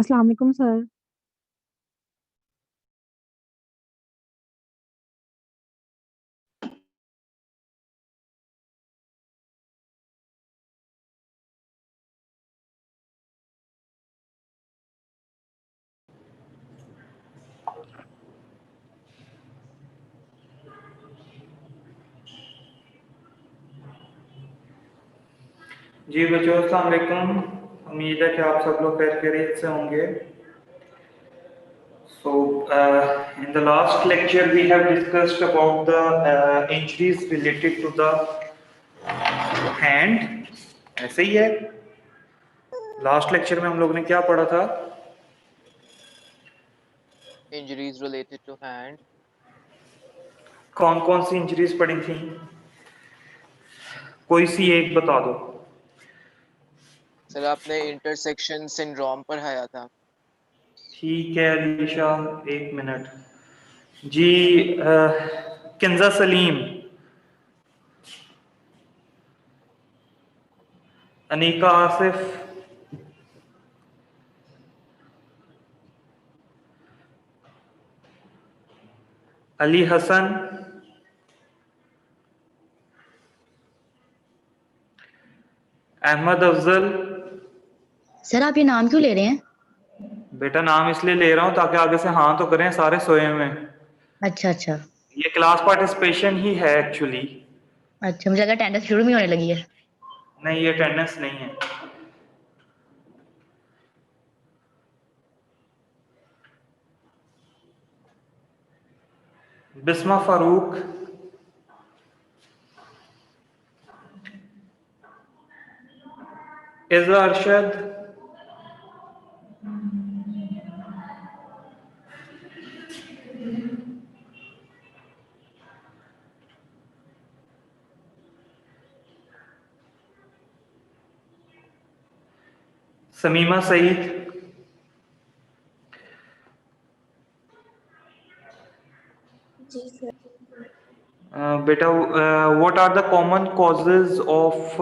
अस्सलाम वालेकुम सर। जी बच्चों अस्सलाम वालेकुम। उम्मीद है कि आप सब लोग खैरियत से होंगे। So in the last lecture we have discussed about the injuries related to the hand। ऐसे ही है। लास्ट लेक्चर में हम लोग ने क्या पढ़ा था? Injuries related to hand. कौन कौन सी इंजरीज पड़ी थी? कोई सी एक बता दो। सर आपने इंटरसेक्शन सिंड्रोम पढ़ाया था। ठीक है अलीशा, एक मिनट जी। किंजा सलीम, अनीका आसिफ, अली हसन, अहमद अफजल। सर आप ये नाम क्यों ले रहे हैं? बेटा नाम इसलिए ले रहा हूं ताकि आगे से हाँ तो करें, सारे सोए हुए हैं। अच्छा अच्छा ये क्लास पार्टिसिपेशन ही है एक्चुअली। अच्छा, मुझे लगा अटेंडेंस शुरू में होने लगी है। नहीं, ये अटेंडेंस नहीं है। बिस्मा फारूक, इज़ा अरशद, समीमा सईद, जी सर। बेटा what are the common causes of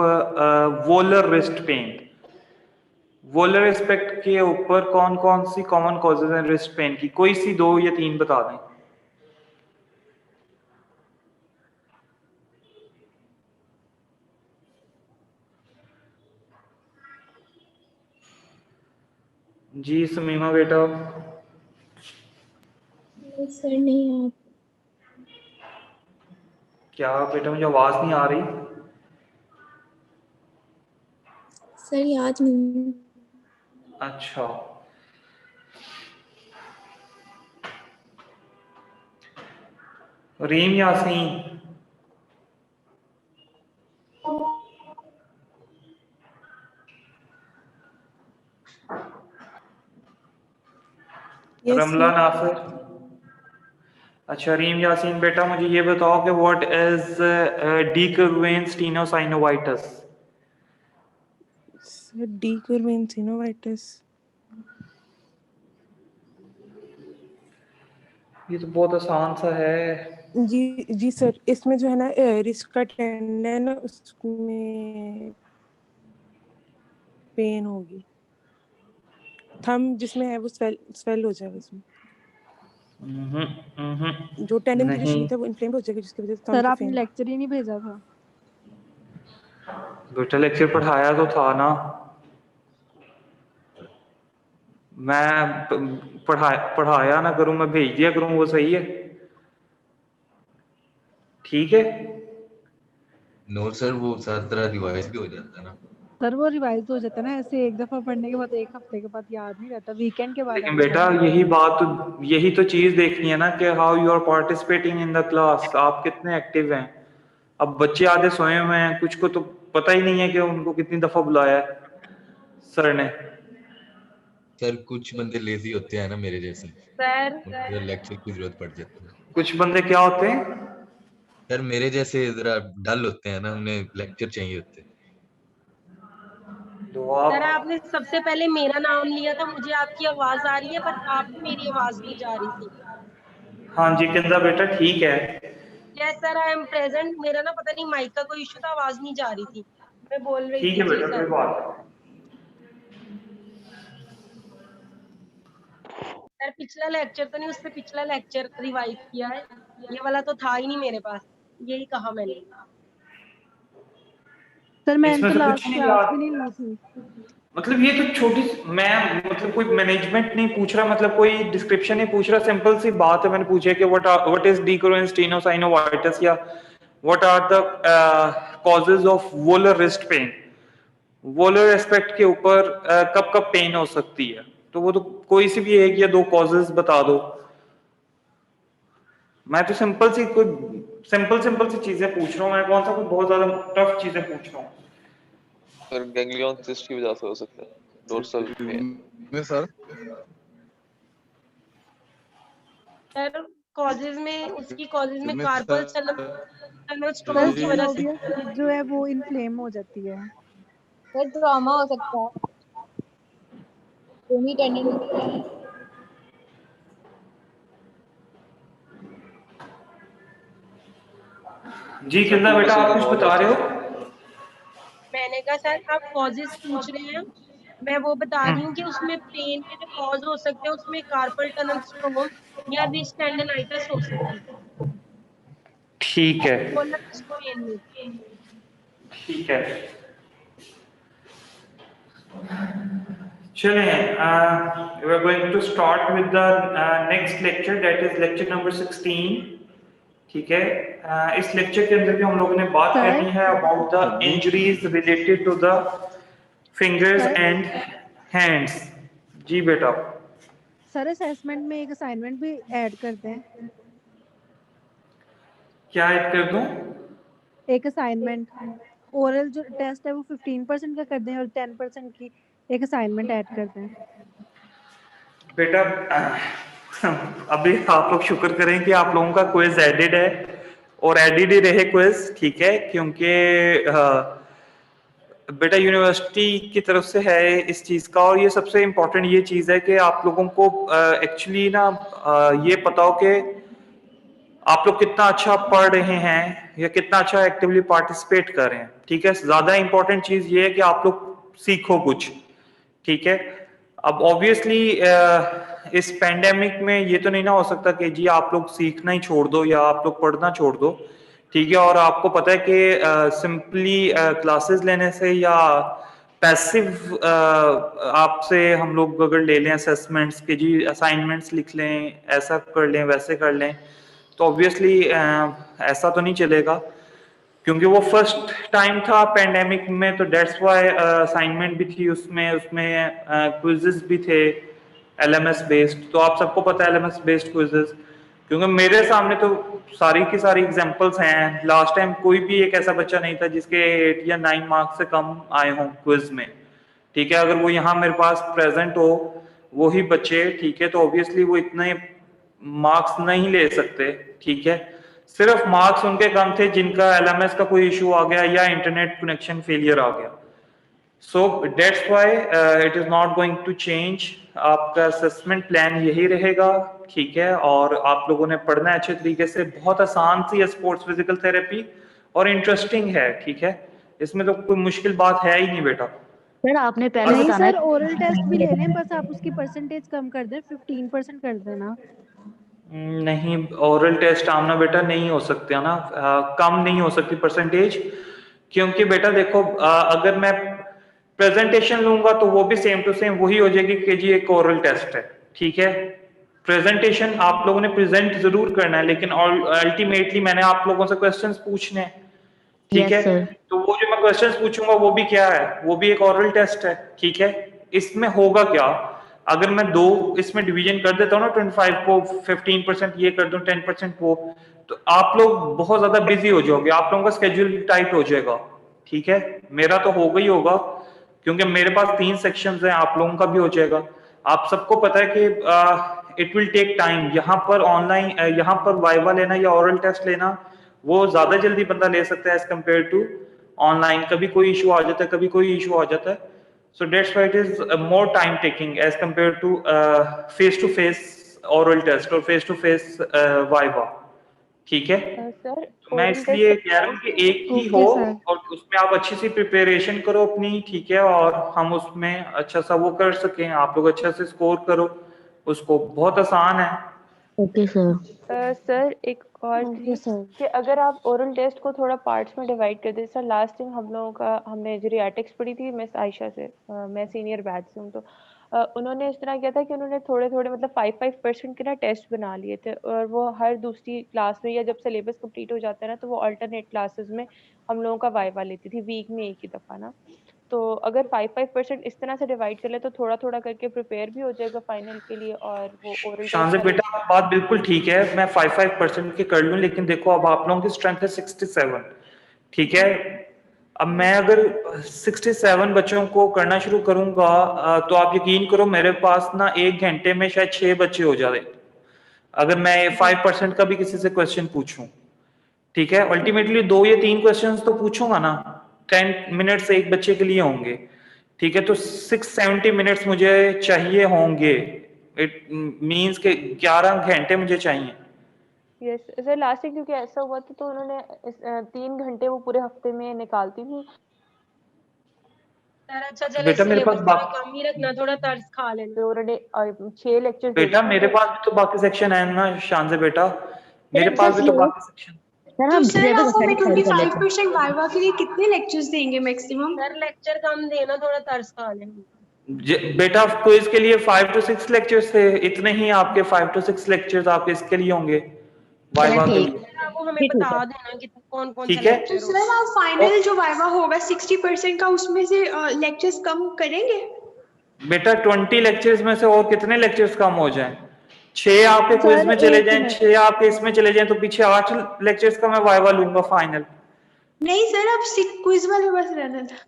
volar wrist pain? Volar aspect के ऊपर कौन कौन सी कॉमन कॉजेज हैं रिस्ट पेन की? कोई सी दो या तीन बता दें। जी समीमा बेटा। नहीं सर, नहीं आप। क्या बेटा, मुझे आवाज नहीं आ रही। सर याद नहीं। अच्छा, रीम यासीन, रमला नाफिर। अच्छा रीम यासीन बेटा, मुझे ये बताओ कि what is de Quervain tenosynovitis? Sir de Quervain synovitis. ये तो बहुत आसान सा है। जी जी सर, इसमें जो है ना रिस्ट का टेंडन, उसमें पेन होगी। थंब जिसमें है वो स्वेल हो जाएगा उसमें। जो टेंडन की जो नहीं शीट है वो इन्फ्लेम हो जाएगी, जिसकी वजह से सर थंब आपने लेक्चर ही नहीं भेजा था। बेटा लेक्चर पढ़ाया तो था ना। मैं पढ़ाया ना करूं, मैं भेज दिया करूं, वो सही है? ठीक है। नो सर, वो सारी तरह रिवाइज भी हो जाता है ना। सर वो रिवाइज हो जाता है ना, ऐसे एक दफा पढ़ने के बाद एक हफ्ते के बाद याद नहीं रहता, वीकेंड के बाद लेकिन आके बेटा पढ़ना। यही तो चीज देखनी है ना कि how you are participating in the class, आप कितने एक्टिव हैं। अब बच्चे आधे सोए हुए हैं, कुछ को तो पता ही नहीं है कि उनको कितनी दफा बुलाया है सर ने। सर कुछ बंदे लेजी होते हैं ना मेरे जैसे, सर उनको लेक्चर की जरूरत पड़ जाती है। कुछ बंदे क्या होते हैं? सर मेरे जैसे जरा डल होते हैं ना, उन्हें लेक्चर चाहिए होते हैं। तो सर आप आपने सबसे पहले मेरा नाम लिया था, मुझे आपकी आवाज आ रही है पर आपको मेरी आवाज नहीं जा रही थी। हाँ जी किंदा बेटा, ठीक है। Yes sir, I am present. मेरा ना पता नहीं माइक का कोई इशू था, आवाज नहीं जा रही थी, मैं बोल रही ठीक थी। है जी बेटा, कोई सर। बात नहीं। सर पिछला लेक्चर तो नहीं, उससे पिछला लेक्चर रिवाइज किया है, ये वाला तो था ही नहीं मेरे पास, यही कहा मैंने। सर मैंने इसमें तो से लास्ट कुछ नहीं क्लास याद, भी नहीं ली थी। मतलब ये तो छोटी, मैं मतलब कोई मैनेजमेंट नहीं पूछ रहा, मतलब कोई डिस्क्रिप्शन नहीं पूछ रहा, सिंपल सी बात है। मैंने पूछा कि व्हाट इज डिक्रोएंस्टिनोसाइनोवाइटिस या what are the causes of volar wrist pain. Volar aspect के ऊपर कब कब पेन हो सकती है, तो वो तो कोई सी भी एक या दो कॉजेज बता दो। मैं तो सिंपल सी चीजें पूछ रहा हूँ, मैं कौन सा कोई बहुत ज्यादा टफ चीजें पूछ रहा हूँ। सर गैंग्लियन सिस्ट की वजह से हो सकता है, डोर्सल में सर सर कॉजेज में, उसकी कॉजेज में में कार्पल सर स्टोन की वजह से। सिनोवियस डिस्क जो है वो इन्फ्लेम हो जाती है। सर ट्रॉमा हो सकता है, क्रोनी टेंडन। जी कितना बेटा आप कुछ बता रहे हो? मैंने कहा सर आप कॉजेज पूछ रहे हैं, मैं वो बता रही हूँ कि उसमें पेन के जो कॉज हो सकते हैं, उसमें कार्पल टनल स्टोन या रिस्ट टेंडनाइटिस हो सकती है ठीक है, वोलर रिस्ट पेन में। ठीक है, चलें, we are going to start with the next lecture, that is lecture number 16। ठीक है, इस लेक्चर के अंदर भी हम लोगों ने बात सर? करनी है about the injuries related to the fingers sir? And hands. जी बेटा। सर असेसमेंट में एक असाइनमेंट भी ऐड करते हैं। क्या ऐड कर दूं? एक असाइनमेंट, ओरल जो टेस्ट है वो 15% का कर दें और 10% की एक असाइनमेंट ऐड करते हैं। बेटा अभी आप लोग शुक्र करें कि आप लोगों का क्विज एडिड है, और एडिड ही रहे क्विज, ठीक है, क्योंकि बेटा यूनिवर्सिटी की तरफ से है इस चीज का। और ये सबसे इम्पोर्टेंट ये चीज है कि आप लोगों को एक्चुअली ना ये पता हो कि आप लोग कितना अच्छा पढ़ रहे हैं या कितना अच्छा एक्टिवली पार्टिसिपेट कर रहे हैं, ठीक है। ज्यादा इंपॉर्टेंट चीज ये है कि आप लोग सीखो कुछ, ठीक है। अब ऑब्वियसली इस पेंडेमिक में ये तो नहीं ना हो सकता कि जी आप लोग सीखना ही छोड़ दो या आप लोग पढ़ना छोड़ दो, ठीक है। और आपको पता है कि सिंपली क्लासेस लेने से या पैसिव आपसे हम लोग अगर ले लें असेसमेंट्स के जी असाइनमेंट्स लिख लें, ऐसा कर लें वैसे कर लें, तो ऑब्वियसली ऐसा तो नहीं चलेगा, क्योंकि वो फर्स्ट टाइम था पेंडेमिक में, तो डेट्स व्हाई असाइनमेंट भी थी उसमें क्विजेस भी थे एलएमएस बेस्ड। तो आप सबको पता है एलएमएस बेस्ड क्विजेस, क्योंकि मेरे सामने तो सारी की सारी एग्जांपल्स हैं। लास्ट टाइम कोई भी एक ऐसा बच्चा नहीं था जिसके 8 या 9 मार्क्स से कम आए हों क्विज में, ठीक है। अगर वो यहाँ मेरे पास प्रेजेंट हो वही बच्चे, ठीक है, तो ऑब्वियसली वो इतने मार्क्स नहीं ले सकते, ठीक है। सिर्फ मार्क्स उनके कम थे जिनका एलएमएस का कोई इशू आ गया या इंटरनेट कनेक्शन फेलियर आ गया। So that's why it is not going to change. आपका असेसमेंट प्लान यही रहेगा, ठीक है। और आप लोगों ने पढ़ना है अच्छे तरीके से, बहुत आसान सी है स्पोर्ट्स फिजिकल थेरेपी और इंटरेस्टिंग है, ठीक है। इसमें तो कोई मुश्किल बात है ही नहीं बेटा। सर आपने पहले नहीं बताना सर, है। ओरल टेस्ट भी ले लें, बस आप उसकी परसेंटेज कम कर दें, 15% कर देना। नहीं, ओरल टेस्ट आमना बेटा नहीं हो सकते है ना, कम नहीं हो सकती परसेंटेज, क्योंकि बेटा देखो अगर मैं प्रेजेंटेशन लूंगा तो वो भी सेम टू सेम वही हो जाएगी कि जी एक ओरल टेस्ट है, ठीक है। प्रेजेंटेशन आप लोगों ने प्रेजेंट जरूर करना है, लेकिन अल्टीमेटली मैंने आप लोगों से क्वेश्चंस पूछने हैं, ठीक Yes, है। sir. तो वो जो मैं क्वेश्चंस पूछूंगा वो भी क्या है, वो भी एक ओरल टेस्ट है, ठीक है। इसमें होगा क्या, अगर मैं दो इसमें डिवीजन कर देता हूँ ना 25 को, 15% ये कर दूं 10% वो, तो आप लोग बहुत ज्यादा बिजी हो जाओगे, आप लोगों का स्केड्यूल टाइट हो जाएगा, ठीक है। मेरा तो होगा ही होगा, क्योंकि मेरे पास 3 सेक्शंस हैं, आप लोगों का भी हो जाएगा। आप सबको पता है कि इट विल टेक टाइम, यहाँ पर ऑनलाइन यहाँ पर वाइवा लेना या ओरल टेस्ट लेना वो ज्यादा जल्दी बंदा ले सकता है एज कम्पेयर टू ऑनलाइन। कभी कोई इशू आ जाता है, कभी कोई इशू आ जाता है, so that's why it is more time taking as compared to face to face oral test और face to face viva, ठीक है। सर तो मैं इसलिए कह रहा हूँ कि एक ही हो Okay, sir. और उसमें आप अच्छी सी प्रिपरेशन करो अपनी, ठीक है, और हम उसमें अच्छा सा वो कर सकें, आप लोग अच्छा से स्कोर करो, उसको, बहुत आसान है। Okay sir. सर एक और ओके थी सर। कि अगर आप ओरल टेस्ट को थोड़ा पार्ट्स में डिवाइड कर दें। सर लास्ट टाइम हम लोगों का हमने जेरियाटिक्स पढ़ी थी मिस आयशा से, मैं सीनियर बैच से हूँ, तो उन्होंने इस तरह किया था कि उन्होंने थोड़े थोड़े मतलब 5% के ना टेस्ट बना लिए थे, और वो हर दूसरी क्लास में या जब सिलेबस कंप्लीट हो जाता है ना तो वो अल्टरनेट क्लासेस में हम लोगों का वाइवा लेती थी वीक में एक ही दफा ना। तो अगर 5% इस तरह से डिवाइड कर ले तो थोड़ा थोड़ा करके प्रिपेयर भी हो जाएगा फाइनल के लिए, और वो ओरल शान से टेस्ट बेटा बात बिल्कुल ठीक है, मैं 5% की कर लूं, लेकिन देखो अब आप लोगों की स्ट्रेंथ है 67, ठीक है। अब मैं अगर 67 बच्चों को करना शुरू करूंगा तो आप यकीन करो मेरे पास ना 1 घंटे में शायद 6 बच्चे हो जाए, अगर मैं 5% का भी किसी से क्वेश्चन पूछूं, ठीक है। अल्टीमेटली 2 या 3 क्वेश्चंस तो पूछूंगा ना, 10 मिनट्स एक बच्चे के लिए होंगे, ठीक है। तो 670 मिनट्स मुझे चाहिए होंगे, इट मींस के 11 घंटे मुझे चाहिए। यस सर, लास्ट टाइम क्योंकि ऐसा हुआ था तो उन्होंने 3 घंटे वो पूरे हफ्ते में निकालती थी। सर अच्छा चले बेटा मेरे पास सिलेबस थोड़ा कम ही रखना, थोड़ा तर्स खा लेना। तो उन्होंने 6 लेक्चर बेटा मेरे पास भी तो बाकी सेक्शन है ना शान से बेटा, मेरे पास भी तो बाकी सेक्शन। सर तो हम सर सिलेबस आप हमें डिसाइड कर लेते हैं। 25% वाइवा के लिए कितने लेक्चर्स देंगे मैक्सिमम? सर लेक्चर कम देना, थोड़ा तर्स खा लेना। बेटा क्विज के लिए 5 to 6 लेक्चर्स थे, इतने ही आपके 5 to 6 लेक्चर्स आपके इसके लिए होंगे वाइवा के लिए, वो हमें बता देना कि कौन कौन सा ठीक है। तो लेक्चर सर आप फाइनल जो वाइवा होगा 60% का उसमें से लेक्चर्स कम करेंगे? बेटा 20 लेक्चर्स में से और कितने लेक्चर्स कम हो जाएं? 6 आपके क्विज में चले जाएं, 6 आपके इसमें चले जाएं, तो पीछे 8 लेक्चर्स का मैं वाइवा लूंगा फाइनल। नहीं सर आप क्विज वाले बस रहना था।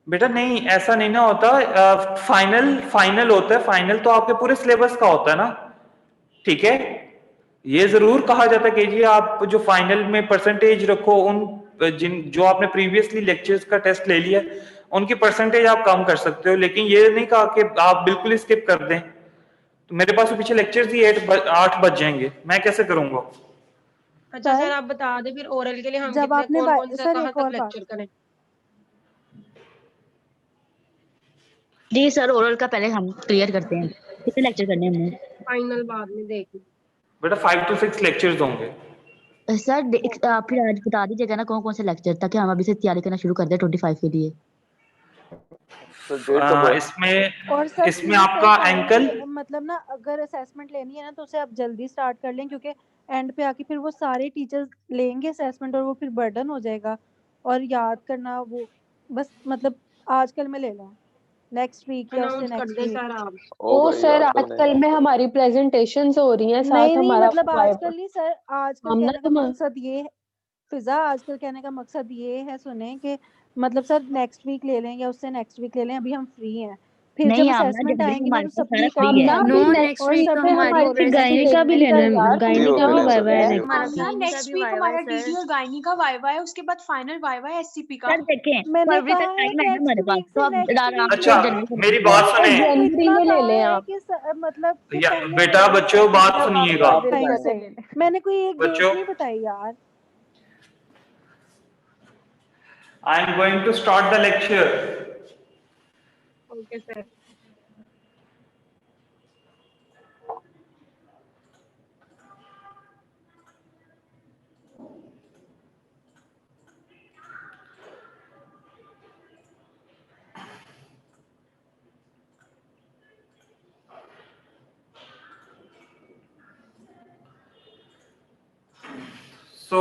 बेटा नहीं, ऐसा नहीं ना होता, फाइनल होता है, फाइनल तो आपके पूरे सिलेबस का होता है ना, ठीक है। ये जरूर कहा जाता है कि जी आप जो फाइनल में परसेंटेज रखो, उन जो आपने प्रीवियसली लेक्चर्स का टेस्ट ले लिया उनकी परसेंटेज आप कम कर सकते हो, लेकिन ये नहीं कहा कि आप बिल्कुल स्किप कर दें। तो मेरे पास तो पीछे लेक्चर्स ही 8 बज जाएंगे, मैं कैसे करूंगा? अच्छा सर आप बता दे फिर ओरल के लिए हम जब कितने आपने कौन कौन सा सर कहाँ एक तक और बात, लेक्चर करें? जी सर ओरल का पहले हम क्लियर करते हैं, कितने लेक्चर करने हैं हमने? फाइनल बाद में देख। बेटा 5 to 6 लेक्चर्स होंगे। सर फिर आज बता दीजिएगा ना कौन कौन से लेक्चर, ताकि हम अभी से तैयारी करना शुरू कर दें 25 के लिए। इसमें आपका एंकल मतलब ना अगर असेसमेंट लेनी है ना तो उसे आप जल्दी स्टार्ट कर लें, क्योंकि एंड पे आके फिर वो सारे टीचर्स लेंगे असेसमेंट और वो फिर बर्डन हो जाएगा, और याद करना वो बस मतलब आजकल में ले लें, नेक्स्ट वीक या उससे नेक्स्ट वीक। ओ सर आजकल में हमारी प्रेजेंटेशंस हो रही हैं, साथ नहीं हमारा मतलब आजकल नहीं सर, आजकल हम ना कहने का मकसद ये फिजा, आजकल कहने का मकसद ये है सुने कि मतलब सर नेक्स्ट वीक ले लें या उससे नेक्स्ट वीक ले लें, अभी हम फ्री हैं, फिर जब असेसमेंट आएंगे ना तो सबकी हम ना नेक्स्ट वीक तो हमारी गायनी का भी लेना है, गायनी का भी वाइवा है नेक्स्ट वीक हमारा डीडी और गायनी का वाइवा है, उसके बाद फाइनल वाइवा है एससीपी का। सर देखें फरवरी तक टाइम है हमारे पास, तो अब अच्छा मेरी बात सुने, जनवरी में ले लें आप। मतलब बेटा बच्चों बात सुनिएगा, मैंने कोई एक डेट नहीं बताई यार। I am going to start the lecture. Okay sir. So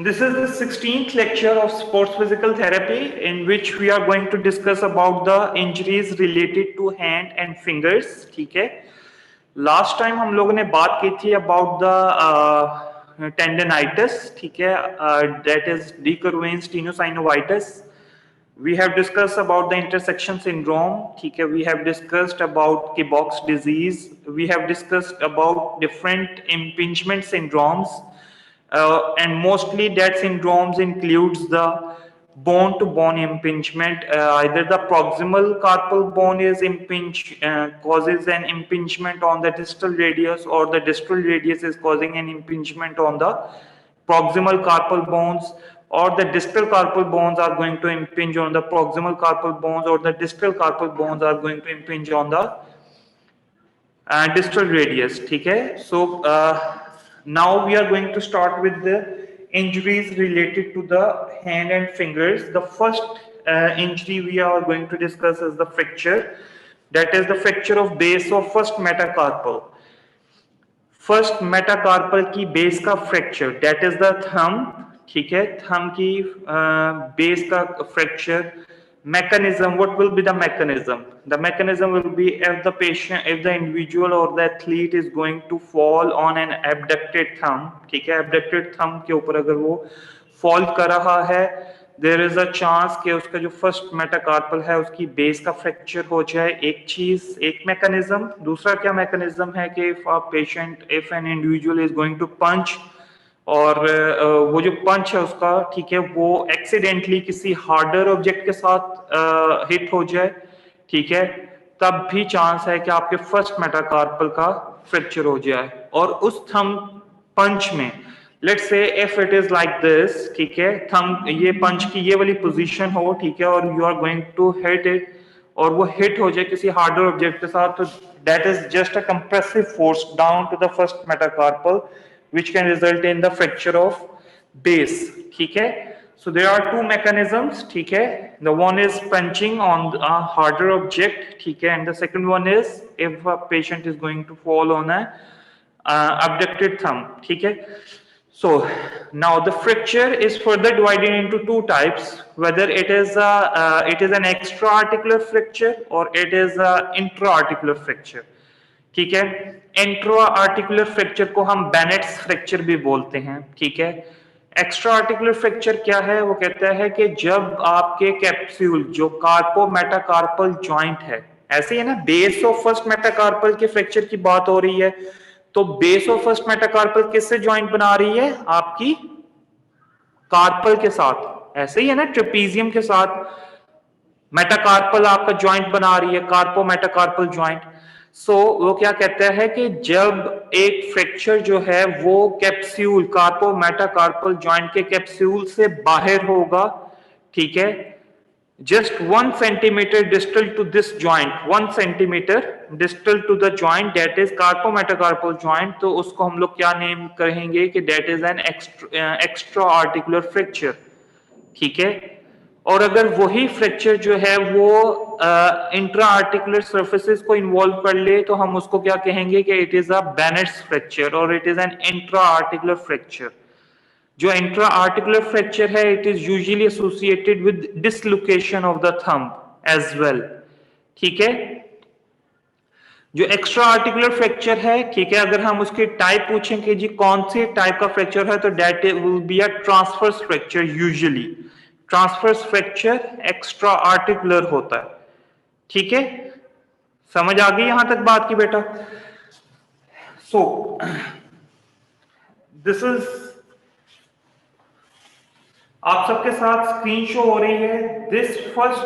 this is the 16th lecture of sports physical therapy, in which we are going to discuss about the injuries related to hand and fingers, ठीक है। Last time हम लोगों ने बात की थी about the tendonitis, ठीक है, that is de Quervain's tenosynovitis. We have discussed about the intersection syndrome, ठीक है, we have discussed about Kibox disease, we have discussed about different impingement syndromes, and mostly that syndromes includes the bone-to-bone impingement, either the proximal carpal bone is impinged, causes an impingement on the distal radius, or the distal radius is causing an impingement on the proximal carpal bones, or the distal carpal bones are going to impinge on the proximal carpal bones, or the distal carpal bones are going to impinge on the distal radius, ठीक है. So now we are going to start with the injuries related to the hand and fingers. The first injury we are going to discuss is the fracture, that is the fracture of base of first metacarpal. First metacarpal की base का fracture, that is the thumb, ठीक है. Thumb की base का fracture. mechanism, what will be the mechanism? The mechanism will be if the individual or the athlete is going to fall on an abducted thumb, ठीक है. abducted thumb के ऊपर अगर वो fall कर रहा है, there is a chance कि उसका जो फर्स्ट मेटाकार्पल है उसकी बेस का फ्रैक्चर हो जाए. एक चीज, एक मैकेनिज्म. दूसरा क्या मैकेनिज्म है कि if an individual is going to punch, और वो जो पंच है उसका, ठीक है, वो एक्सीडेंटली किसी हार्डर ऑब्जेक्ट के साथ हिट हो जाए, ठीक है, तब भी चांस है कि आपके फर्स्ट मेटाकार्पल का फ्रैक्चर हो जाए. और उस थंब पंच में, let's say if it is like this, ठीक है, थंब ये पंच की ये वाली पोजीशन हो, ठीक है, और you are going to hit it, और वो हिट हो जाए किसी हार्डर ऑब्जेक्ट के साथ, तो that is just a compressive force down to the first metacarpal which can result in the fracture of base, ठीक है. So there are two mechanisms, ठीक है. The one is punching on a harder object, ठीक है, and the second one is if a patient is going to fall on a abducted thumb, ठीक है. So now the fracture is further divided into two types, whether it is an extra-articular fracture or it is a intra-articular fracture, ठीक है. Intra articular fracture को हम बेनेट्स fracture भी बोलते हैं, ठीक है. एक्स्ट्रा आर्टिकुलर फ्रैक्चर क्या है? वो कहता है कि जब आपके कैप्सूल जो कार्पो मेटाकार्पल जॉइंट है, ऐसे ही है ना, बेस ऑफ फर्स्ट मेटाकार्पल के फ्रैक्चर की बात हो रही है, तो बेस ऑफ फर्स्ट मेटाकार्पल किससे जॉइंट बना रही है? आपकी कार्पल के साथ. ऐसे ही है ना, ट्रेपीजियम के साथ मेटाकार्पल आपका जॉइंट बना रही है, कार्पो मेटाकार्पल जॉइंट. सो वो क्या कहता है कि जब एक फ्रैक्चर जो है वो कैप्सूल, कार्पो मेटाकार्पल जॉइंट के कैप्सूल से बाहर होगा, ठीक है, just 1 centimetre distal to this joint, 1 centimetre distal to the joint, that is carpometacarpal joint, तो उसको हम लोग क्या नेम करेंगे कि that is an extra articular fracture, ठीक है. और अगर वही फ्रैक्चर जो है वो इंट्रा आर्टिकुलर सर्फेसिस को इन्वॉल्व कर ले, तो हम उसको क्या कहेंगे कि it is a Bennett's fracture और it is an intra articular fracture. जो इंट्रा आर्टिकुलर फ्रैक्चर है, it is usually associated with dislocation of the thumb as well, ठीक है. जो एक्स्ट्रा आर्टिकुलर फ्रैक्चर है, ठीक है, अगर हम उसकी टाइप पूछें कि जी कौन सी टाइप का फ्रैक्चर है, तो that will be a transverse fracture. Usually transverse fracture extra articular होता है, ठीक है. समझ आ गई यहां तक बात की बेटा? सो दिस इज, आप सबके साथ स्क्रीन शो हो रही है. This first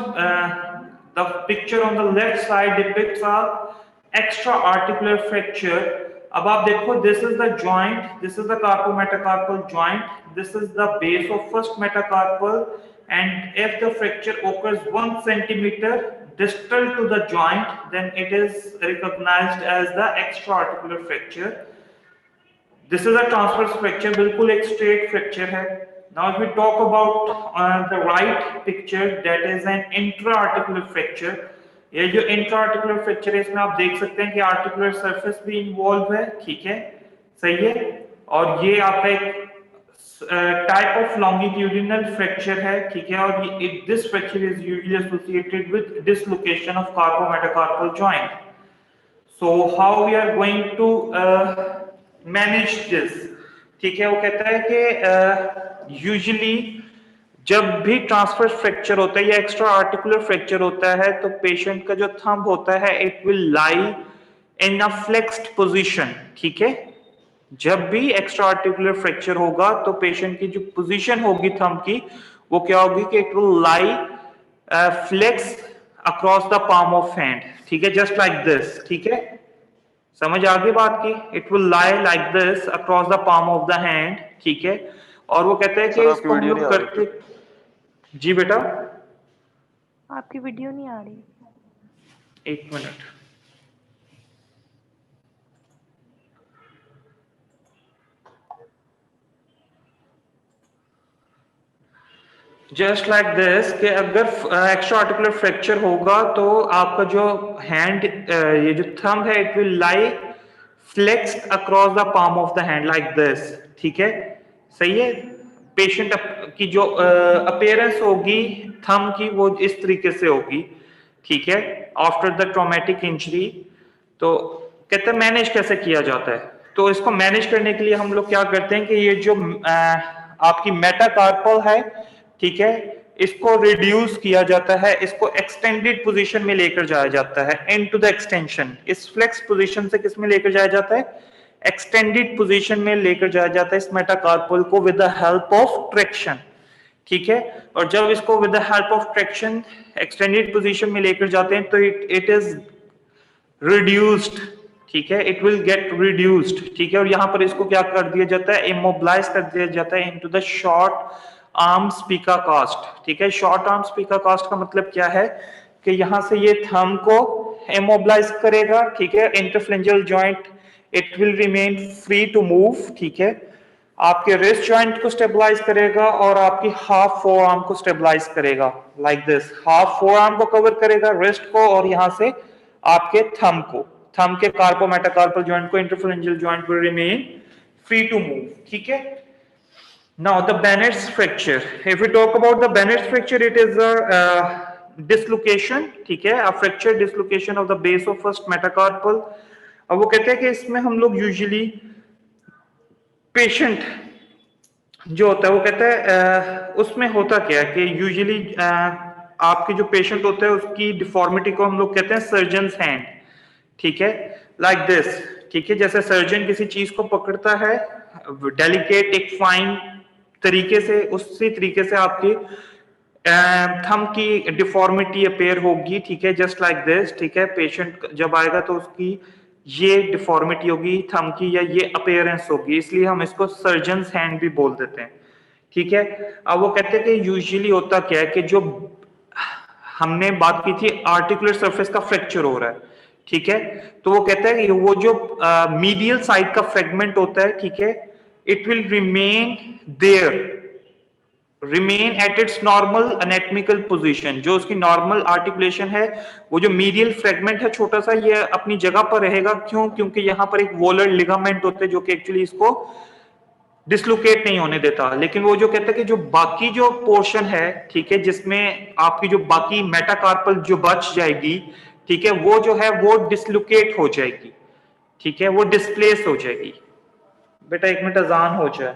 the picture on the left side depicts a extra articular fracture. अब आप देखो, this is the joint, this is the carpometacarpal joint, this is the base of first metacarpal, and if the fracture occurs 1 centimeter distal to the joint, then it is recognized as the extra articular fracture. This is a transverse fracture, बिल्कुल एक straight fracture है. Now if we talk about the right picture, that is an intra-articular fracture. ये जो intra-articular fracture है, इसमें आप देख सकते हैं कि articular surface भी involved है, ठीक है, सही है. और ये आपका एक टाइप ऑफ लॉन्गिट्यूडिनल फ्रैक्चर है, ठीक है, और this fracture is usually associated with dislocation of carpometacarpal joint. So how we are going to manage this, ठीक है. वो कहता है कि यूजुअली जब भी ट्रांसवर्स फ्रैक्चर होता है या एक्स्ट्रा आर्टिकुलर फ्रैक्चर होता है, तो पेशेंट का जो थंब होता है, it will lie in a flexed position, ठीक है. जब भी एक्स्ट्रा आर्टिकुलर फ्रैक्चर होगा, तो पेशेंट की जो पोजीशन होगी थंब की, वो क्या होगी कि it will lie flex across the palm of hand, ठीक है, जस्ट लाइक दिस, ठीक है. समझ आ गई बात की? It will lie like this across the palm of the hand, ठीक है. और वो कहते हैं कि इसको हम लोग करते, जी बेटा आपकी वीडियो नहीं आ रही. एक मिनट. जस्ट लाइक दिस कि अगर एक्स्ट्रा आर्टिकुलर फ्रैक्चर होगा तो आपका जो हैंड ये जो थंब है it will lie flexed across the palm of the hand like this, ठीक है, सही है। पेशेंट की जो अपीयरेंस होगी थंब की वो इस तरीके से होगी, ठीक है, आफ्टर द ट्रॉमेटिक इंजरी। तो कहते हैं मैनेज कैसे किया जाता है, तो इसको मैनेज करने के लिए हम लोग क्या करते हैं कि ये जो आपकी मेटाकार्पल है, ठीक है, इसको रिड्यूस किया जाता है, इसको एक्सटेंडेड पोजीशन में लेकर जाया जाता है, इनटू द एक्सटेंशन। इस फ्लेक्स पोजीशन से किस में लेकर जाया जाता है, एक्सटेंडेड पोजीशन में लेकर जाया जाता है इस मेटाकार्पल को with the help of traction, ठीक है। और जब इसको with the help of traction extended position में लेकर जाते हैं तो इट इज रिड्यूस्ड, ठीक है, इट विल गेट रिड्यूस्ड, ठीक है। और यहां पर इसको क्या कर दिया जाता है, इमोबिलाइज कर दिया जाता है into the short arm spica cast, ठीक है। शॉर्ट आर्म स्पीका कास्ट का मतलब क्या है कि यहां से ये थंब को इमोबिलाइज करेगा, ठीक है, interphalangeal joint it will remain free to move, ठीक है, आपके रिस्ट जॉइंट को स्टेबलाइज करेगा और आपकी हाफ फोर आर्म को स्टेबलाइज करेगा like this. Half four arm को कवर करेगा, रिस्ट को, और यहां से आपके थंब को, थंब के कार्पो मेटाकार्पल जॉइंट को, interphalangeal joint will remain free to move, ठीक है। Now the Bennett's fracture. If we talk about the Bennett's fracture, it is a dislocation, ठीक है, a fracture dislocation of the base of first metacarpal. अब वो कहते हैं कि इसमें हम लोग यूजुअली पेशेंट जो होता है वो कहता है उसमें होता क्या है कि यूजुअली आपके जो पेशेंट होता है उसकी डिफॉर्मिटी को हम लोग कहते हैं सर्जन्स हैंड, ठीक है, लाइक दिस, ठीक है। जैसे सर्जन किसी चीज को पकड़ता है डेलिकेट एक फाइन तरीके से, उसी तरीके से आपकी थंब की डिफॉर्मिटी अपेयर होगी, ठीक है, जस्ट लाइक दिस, ठीक है। पेशेंट जब आएगा तो उसकी ये डिफॉर्मिटी होगी थंब की, या ये अपीयरेंस होगी, इसलिए हम इसको सर्जन्स हैंड भी बोल देते हैं, ठीक है। अब वो कहते हैं कि यूजुअली होता क्या है कि जो हमने बात की थी आर्टिकुलर सरफेस का फ्रैक्चर हो रहा है, ठीक है, तो वो कहता है कि वो जो मीडियल साइड का फ्रेगमेंट होता है, ठीक है, it will remain there, remain at its normal anatomical position. जो उसकी नॉर्मल आर्टिकुलेशन है, वो जो मीडियल फ्रेगमेंट है छोटा सा, ये अपनी जगह पर रहेगा। क्यों? क्योंकि यहाँ पर एक वोलर लिगामेंट होते हैं जो कि एक्चुअली इसको डिसलोकेट नहीं होने देता। लेकिन वो जो कहता है कि जो बाकी जो पोर्शन है, ठीक है, जिसमें आपकी जो बाकी मेटाकार्पल जो बच जाएगी, ठीक है, वो जो है वो डिसलोकेट हो जाएगी, ठीक है, वो डिस्प्लेस हो जाएगी। बेटा एक मिनट अजान हो जाए।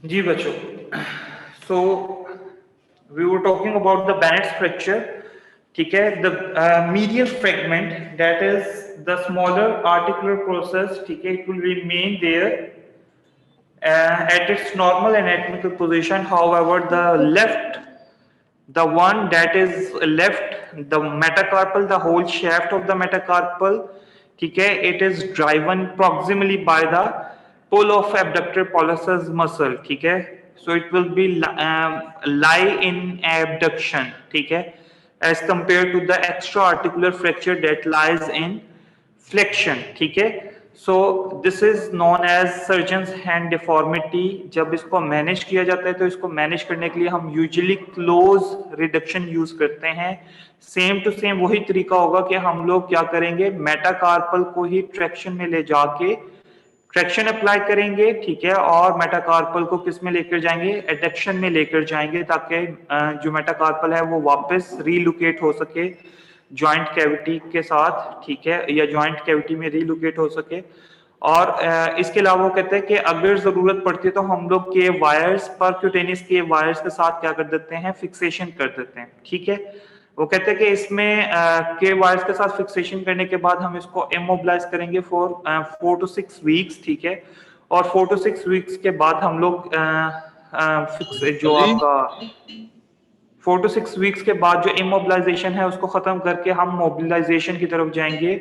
जी बच्चों, so we were talking about the Bennett's fracture, ठीक है, the medial fragment that is the smaller articular process, ठीक है, it will remain there at its normal anatomical position. However, the one that is left, the metacarpal, the whole shaft of the metacarpal, ठीक है, it is driven proximally by the pull of abductor pollicis muscle, ठीक है, so it will be lie in abduction, ठीक है, as compared to the extra articular fracture that lies in flexion, ठीक है. So this is known as surgeon's hand deformity. जब इसको manage किया जाता है तो इसको मैनेज करने के लिए हम यूजुअली क्लोज रिडक्शन यूज करते हैं. सेम टू सेम वही तरीका होगा कि हम लोग क्या करेंगे, मेटाकार्पल को ही ट्रैक्शन में ले जाके ट्रैक्शन अप्लाई करेंगे, ठीक है, और मेटाकार्पल को किस में लेकर जाएंगे, एडक्शन में लेकर जाएंगे, ताकि जो मेटाकार्पल है वो वापस रीलोकेट हो सके जॉइंट कैविटी के साथ, ठीक है, या जॉइंट कैविटी में रीलोकेट हो सके. और इसके अलावा वो कहते हैं कि अगर जरूरत पड़ती है तो हम लोग के वायर्स, परक्यूटेनियस के वायर्स के साथ क्या कर देते हैं, फिक्सेशन कर देते हैं, ठीक है. वो कहते हैं कि इसमें के वायर्स के साथ फिक्सेशन करने के बाद हम इसको इमोबिलाइज करेंगे फॉर 4 to 6 वीक्स, ठीक है, और 4 to 6 वीक्स के बाद हम लोग जो आपका 4 to 6 वीक्स के बाद जो इमोबिलाइजेशन है उसको खत्म करके हम मोबिलाइजेशन की तरफ जाएंगे,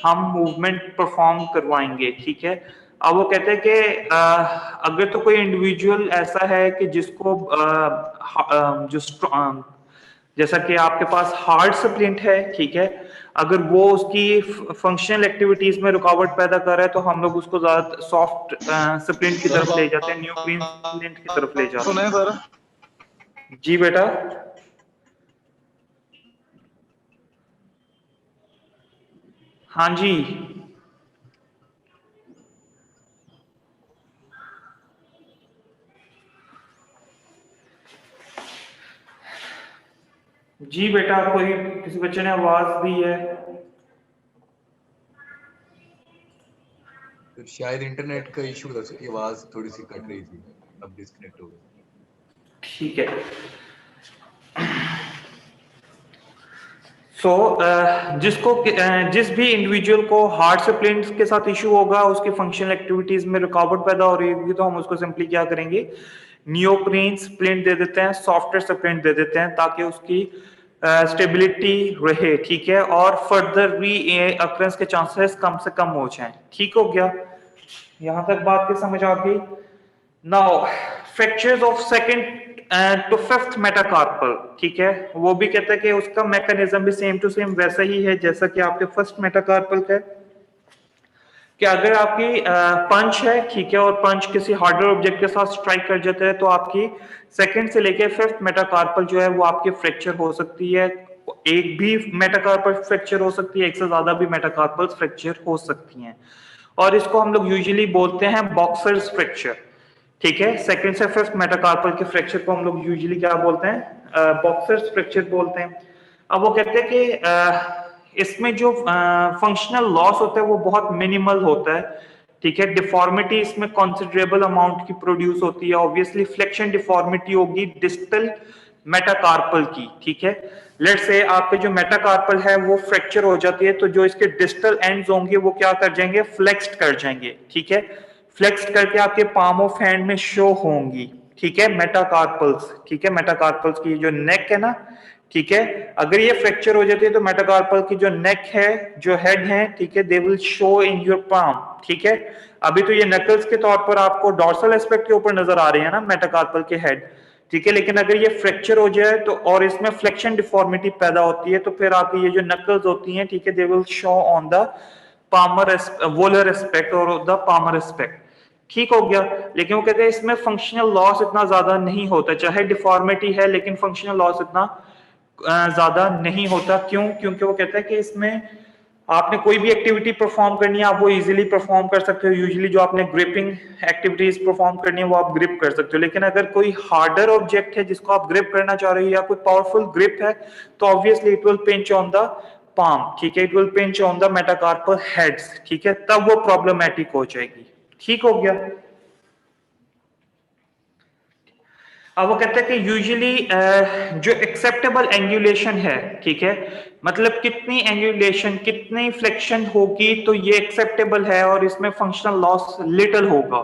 हम मूवमेंट परफॉर्म करवाएंगे, ठीक है. अब वो कहते हैं कि अगर तो कोई इंडिविजुअल ऐसा है कि जिसको जैसा कि आपके पास हार्ड स्प्लिंट है, ठीक है, अगर वो उसकी फंक्शनल एक्टिविटीज में रुकावट पैदा कर रहा है तो हम लोग उसको ज्यादा सॉफ्ट स्प्लिंट की तरफ ले जाते हैं, न्यूक्लिन स्प्लिंट की तरफ ले जाते हैं. सर जी बेटा. हाँ जी, जी बेटा, कोई किसी बच्चे ने आवाज दी है? तो शायद इंटरनेट का इशू था, उसकी आवाज थोड़ी सी कट रही थी, अब डिस्कनेक्ट हो गई. ठीक है. सो जिस भी इंडिविजुअल को हार्ट स्प्लिंट के साथ इशू होगा, उसकी फंक्शनल एक्टिविटीज में रुकावट पैदा हो रही होगी, तो हम उसको सिंपली क्या करेंगे, नियोप्रीन स्प्लिंट दे देते हैं, सॉफ्टवेयर स्प्लिंट दे देते हैं, ताकि उसकी स्टेबिलिटी रहे, ठीक है, और फर्दर री अकरेंस के चांसेस कम से कम हो जाएं. ठीक हो गया, यहां तक बात की समझ आ गई. Now fractures of second to fifth metacarpal, ठीक है, वो भी कहता है कि उसका मैकेनिज्म भी सेम टू सेम वैसा ही है जैसा कि आपके फर्स्ट मेटाकार्पल का है, कि अगर आपकी पंच है, ठीक है, और पंच किसी हार्डर ऑब्जेक्ट के साथ स्ट्राइक कर जाता है तो आपकी सेकंड से लेके फिफ्थ मेटाकार्पल जो है वो आपकी फ्रैक्चर हो सकती है. एक भी मेटाकार्पल फ्रैक्चर हो सकती है, एक से ज्यादा भी मेटाकार्पल फ्रैक्चर हो सकती हैं, और इसको हम लोग यूजुअली बोलते हैं बॉक्सर्स फ्रैक्चर, ठीक है. सेकंड से फिफ्थ मेटाकार्पल के फ्रैक्चर को हम लोग यूजुअली क्या बोलते हैं, बॉक्सर्स फ्रैक्चर बोलते हैं. अब वो कहते हैं कि इसमें जो फंक्शनल लॉस होता है वो बहुत मिनिमल होता है, ठीक है. डिफॉर्मिटी इसमें कंसिडरेबल अमाउंट की प्रोड्यूस होती है. ऑब्वियसली फ्लेक्शन डिफॉर्मिटी होगी डिस्टल मेटाकार्पल की, ठीक है. लेट्स से आपके जो मेटाकार्पल है वो फ्रैक्चर हो जाती है, तो जो इसके डिस्टल एंड्स होंगे वो क्या कर जाएंगे, फ्लेक्स्ड कर जाएंगे, ठीक है. फ्लेक्स्ड करके आपके पाम ऑफ हैंड में शो होंगी, ठीक है, मेटाकार्पल्स, ठीक है. मेटाकार्पल्स की जो नेक है ना, ठीक है, अगर ये फ्रैक्चर हो जाती है तो मेटाकार्पल की जो नेक है, जो हेड है, ठीक है, they will show in your palm, ठीक है. अभी तो ये नकल्स के तौर पर आपको डॉर्सल एस्पेक्ट के ऊपर नजर आ रही है ना मेटाकार्पल के हेड, ठीक है, लेकिन अगर ये फ्रैक्चर हो जाए तो और इसमें फ्लेक्शन डिफॉर्मिटी पैदा होती है तो फिर आपकी ये जो नकल्स होती हैं, ठीक है, they will show on the palmar volar aspect और द पामर एस्पेक्ट. ठीक हो गया. लेकिन वो कहते हैं इसमें फंक्शनल लॉस इतना ज्यादा नहीं होता, चाहे डिफॉर्मिटी है लेकिन फंक्शनल लॉस इतना ज्यादा नहीं होता. क्यों? क्योंकि वो कहता है कि इसमें आपने कोई भी एक्टिविटी परफॉर्म करनी है, आप वो इजीली परफॉर्म कर सकते हो. यूजुअली जो आपने ग्रिपिंग एक्टिविटीज परफॉर्म करनी है वो आप ग्रिप कर सकते हो, लेकिन अगर कोई हार्डर ऑब्जेक्ट है जिसको आप ग्रिप करना चाह रहे हो या कोई पावरफुल ग्रिप है तो obviously it will pinch on the palm, ठीक है, it will pinch on the metacarpal heads, ठीक है, तब वो प्रॉब्लमेटिक हो जाएगी. ठीक हो गया. अब वो कहते हैं कि यूजुअली जो एक्सेप्टेबल एंगुलेशन है, ठीक है, मतलब कितनी एंगुलेशन, कितनी फ्लेक्शन होगी तो ये एक्सेप्टेबल है और इसमें फंक्शनल लॉस लिटिल होगा,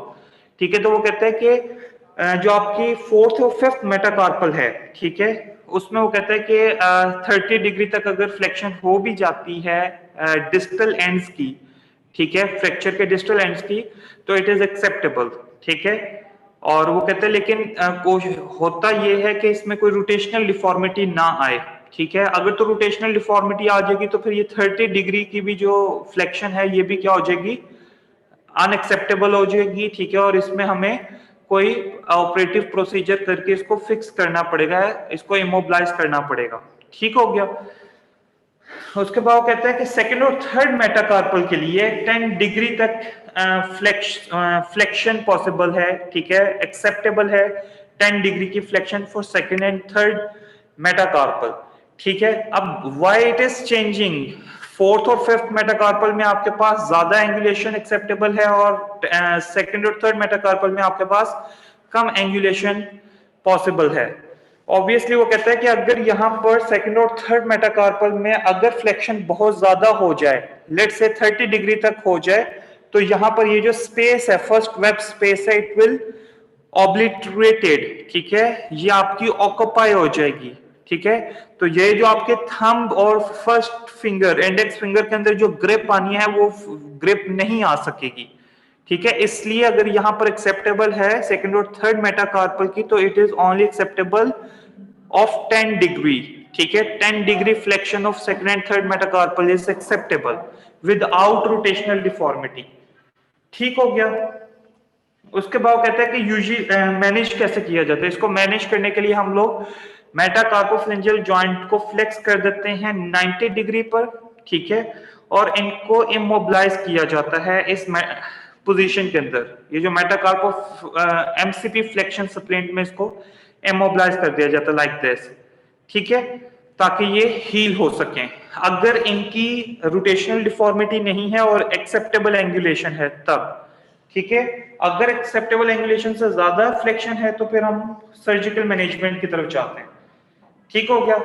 ठीक है। तो वो कहते हैं कि जो आपकी 4th और 5th मेटाकार्पल है, ठीक है, उसमें वो कहते हैं कि 30 डिग्री तक अगर फ्लेक्शन हो भी जाती है डिस्टल एंड्स की, ठीक है, फ्रैक्चर के डिस्टल एंड्स की, तो इट इज एक्सेप्टेबल, ठीक है। और वो कहते हैं लेकिन होता ये है कि इसमें कोई रोटेशनल डिफॉर्मिटी ना आए, ठीक है। अगर तो रोटेशनल डिफॉर्मिटी आ जाएगी तो फिर ये 30 डिग्री की भी जो फ्लेक्शन है ये भी क्या हो जाएगी, अनएक्सेप्टेबल हो जाएगी, ठीक है। और इसमें हमें कोई ऑपरेटिव प्रोसीजर करके इसको फिक्स करना पड़ेगा, इसको इमोबिलाइज करना पड़ेगा, ठीक हो गया। उसके बाद कहते हैं कि सेकंड और थर्ड मेटाकार्पल के लिए 10 डिग्री तक फ्लेक्शन पॉसिबल है, ठीक है, एक्सेप्टेबल है 10 डिग्री की flexion for second and third metacarpal, ठीक है। अब why it is changing, 4th और 5th मेटाकार्पल में आपके पास ज्यादा एंगुलेशन एक्सेप्टेबल है और सेकंड और थर्ड मेटाकार्पल में आपके पास कम एंगुलेशन पॉसिबल है। ऑब्वियसली वो कहता है कि अगर यहाँ पर सेकंड और थर्ड मेटाकार्पल में अगर फ्लेक्शन बहुत ज्यादा हो जाए, लेट से 30 डिग्री तक हो जाए, तो यहाँ पर ये जो स्पेस है, फर्स्ट वेब स्पेस है, इट विल ऑब्लिटरेटेड, ठीक है, ये आपकी ऑक्यूपाई हो जाएगी, ठीक है। तो ये जो आपके थंब और फर्स्ट फिंगर, इंडेक्स फिंगर के अंदर जो ग्रिप आनी है वो ग्रिप नहीं आ सकेगी, ठीक है। इसलिए अगर यहाँ पर एक्सेप्टेबल है सेकंड और थर्ड मेटाकार्पल की, तो it is only acceptable of 10 degree, ठीक है। 10 degree flexion of second and third metacarpal is acceptable without rotational deformity, ठीक हो गया। उसके बाद कहते हैं कि यूजुअली मैनेज कैसे किया जाता है। इसको मैनेज करने के लिए हम लोग मेटाकार्पोफ्लेंजियल जॉइंट को फ्लेक्स कर देते हैं 90 डिग्री पर, ठीक है, और इनको इमोबिलाइज किया जाता है इस पोजीशन के अंदर। ये जो मेटाकार्पो एमसीपी फ्लेक्शन स्प्लिंट में इसको इमोबिलाइज कर दिया जाता है लाइक दिस, ठीक है, ताकि ये हील हो सके। अगर इनकी रोटेशनल डिफॉर्मिटी नहीं है और एक्सेप्टेबल एंगुलेशन है तब, ठीक है। अगर एक्सेप्टेबल एंगुलेशन से ज्यादा फ्लेक्शन है तो फिर हम सर्जिकल मैनेजमेंट की तरफ जाते हैं, ठीक हो गया।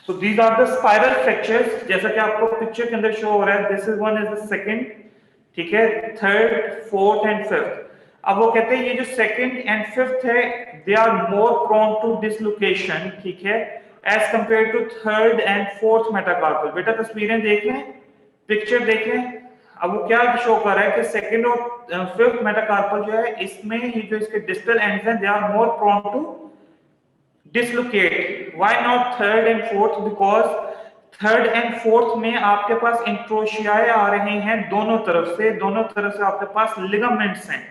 So these are the spiral fractures, जैसा कि आपको पिक्चर के अंदर शो हो रहा है, this is one, is the second, ठीक है, थर्ड, फोर्थ एंड फिफ्थ। अब वो कहते हैं ये जो सेकंड एंड फिफ्थ है, they are more prone to dislocation, ठीक है, as compare to third and fourth metacarpal. बेटा तस्वीरें देख लें, पिक्चर देख लें। अब वो क्या शो कर रहा है कि सेकंड और फिफ्थ मेटाकार्पल जो है, इसमें ये जो इसके डिस्टल एंड्स हैं, they are more prone to dislocate. Why not third and fourth? Because third and fourth में आपके पास इंट्रोशियाए आ रहे हैं दोनों तरफ से आपके पास लिगामेंट्स हैं,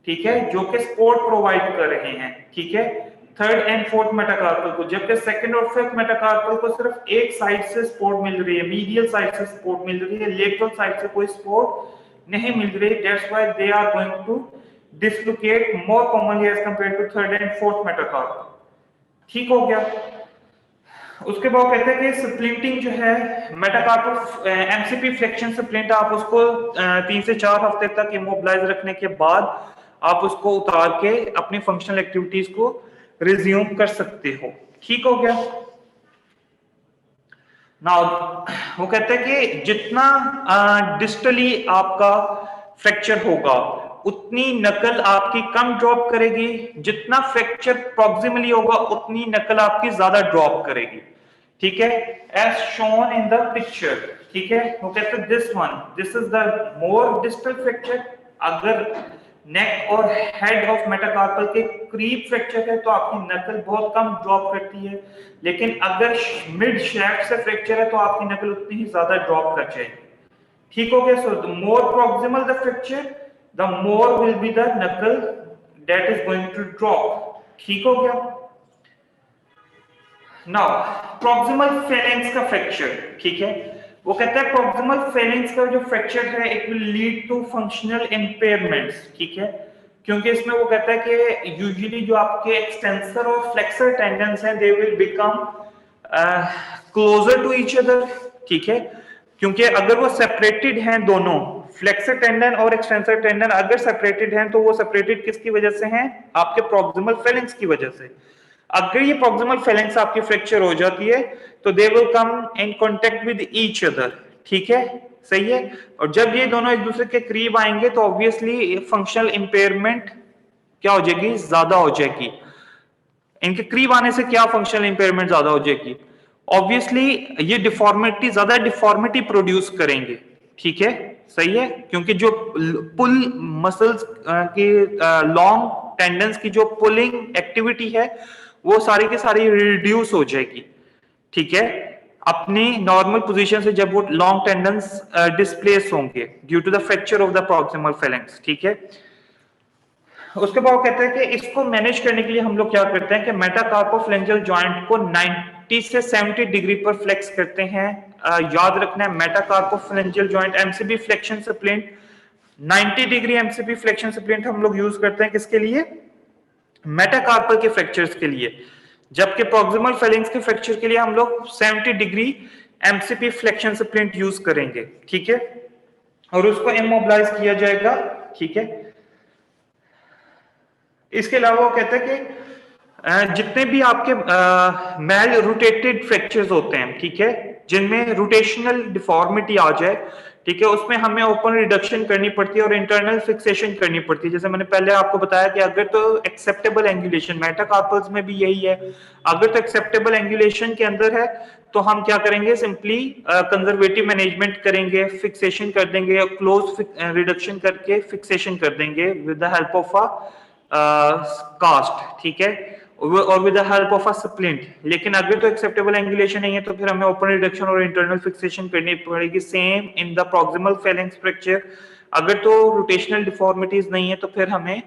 ठीक है, जो कि सपोर्ट प्रोवाइड कर रहे हैं, ठीक है, थर्ड एंड फोर्थ मेटाकार्पल को। जबकि सेकंड और फिफ्थ मेटाकार्पल को सिर्फ एक साइड से सपोर्ट मिल रही है, मीडियल साइड से सपोर्ट मिल रही है, लेटरल साइड से कोई सपोर्ट नहीं मिल रही। That's why they are going to dislocate more commonly as compare to third and fourth metacarpal, ठीक हो गया। उसके बाद कहते हैं कि स्प्लिंटिंग जो है, मेटाकार्पल एमसीपी फ्लेक्शन स्प्लिंट, आप उसको 3 से 4 हफ्ते तक इमोबिलाइज रखने के बाद आप उसको उतार के अपनी फंक्शनल एक्टिविटीज को रिज्यूम कर सकते हो, ठीक हो गया। नाउ वो कहते हैं कि जितना डिस्टली आपका फ्रैक्चर होगा उतनी नकल आपकी कम ड्रॉप करेगी, जितना फ्रैक्चर प्रॉक्सिमली होगा उतनी नकल आपकी ज्यादा ड्रॉप करेगी, ठीक है, as shown in the picture, ठीक है। वो कहते हैं this is the more distal fracture. अगर नेक और हेड ऑफ मेटाकार्पल के करीब फ्रैक्चर है तो आपकी नकल बहुत कम ड्रॉप करती है, लेकिन अगर मिड शैफ्ट से फ्रैक्चर है तो आपकी नकल उतनी ही ज्यादा ड्रॉप कर जाएगी, ठीक हो गया। So the more proximal the fracture, the more will be the knuckle that is going to drop, ठीक हो गया। Now proximal phalanx का फ्रैक्चर, ठीक है, वो कहता है proximal phalanx का जो फ्रैक्चर है it will lead to functional impairments, ठीक है, क्योंकि इसमें वो कहता है कि यूजुअली जो आपके एक्सटेंसर और फ्लेक्सर टेंडन्स हैं they will become closer to each other, ठीक है, क्योंकि अगर वो सेपरेटेड हैं दोनों फ्लेक्सर टेंडन और एक्सटेंसर टेंडन अगर सेपरेटेड हैं तो वो सेपरेटेड किसकी वजह से हैं? आपके प्रॉक्सिमल फेलेंक्स की वजह से। अगर ये प्रॉक्सिमल फेलेंक्स आपकी फ्रैक्चर हो जाती है तो they will come in contact with each other, ठीक है, सही है। और जब ये दोनों एक दूसरे के करीब आएंगे तो ऑब्वियसली फंक्शनल इंपेयरमेंट क्या हो जाएगी? ज्यादा हो जाएगी। इनके करीब आने से क्या फंक्शनल इंपेयरमेंट ज्यादा हो जाएगी? ऑब्वियसली ये डिफॉर्मिटी, ज्यादा डिफॉर्मिटी प्रोड्यूस करेंगे, ठीक है, सही है, क्योंकि जो पुल मसल्स की लॉन्ग टेंडेंस की जो पुलिंग एक्टिविटी है वो सारी की सारी रिड्यूस हो जाएगी, ठीक है, अपनी नॉर्मल पोजीशन से जब वो लॉन्ग टेंडेंस डिस्प्लेस होंगे due to the fracture of the proximal phalanx, ठीक है। उसके बाद कहते हैं कि इसको मैनेज करने के लिए हम लोग क्या करते हैं कि मेटाकार्पोफ्लेंजियल जॉइंट को 90 से 70 डिग्री पर फ्लेक्स करते हैं। याद रखना है metacarpophalangeal joint MCP flexion splint 90 degree MCP flexion splint हम लोग यूज करते हैं किसके लिए? मेटाकार्पल के फ्रैक्चर्स के लिए, जबकि प्रॉक्सिमल फेलेंक्स के फ्रैक्चर के लिए हम लोग 70 degree MCP flexion splint use करेंगे, ठीक है, और उसको इमोबिलाइज किया जाएगा, ठीक है। इसके अलावा वो कहते हैं कि जितने भी आपके मेल रोटेटेड फ्रैक्चर्स होते हैं, ठीक है, जिनमें रोटेशनल डिफॉर्मिटी आ जाए, ठीक है, उसमें हमें ओपन रिडक्शन करनी पड़ती है और इंटरनल फिक्सेशन करनी पड़ती है। जैसे मैंने पहले आपको बताया कि अगर तो एक्सेप्टेबल एंगुलेशन, मेटाकार्पल्स में भी यही है, अगर तो एक्सेप्टेबल एंगुलेशन के अंदर है तो हम क्या करेंगे? सिंपली कंजर्वेटिव मैनेजमेंट करेंगे, फिक्सेशन कर देंगे, क्लोज रिडक्शन करके फिक्सेशन कर देंगे with the help of cast, ठीक है, और with the help of a splint. लेकिन अगर तो एक्सेप्टेबल एंगुलेशन नहीं है तो फिर हमें ओपन रिडक्शन और इंटरनल फिक्सेशन करनी पड़ेगी, same in the proximal phalanx fracture. अगर तो रोटेशनल डिफॉर्मिटीज नहीं है तो फिर हमें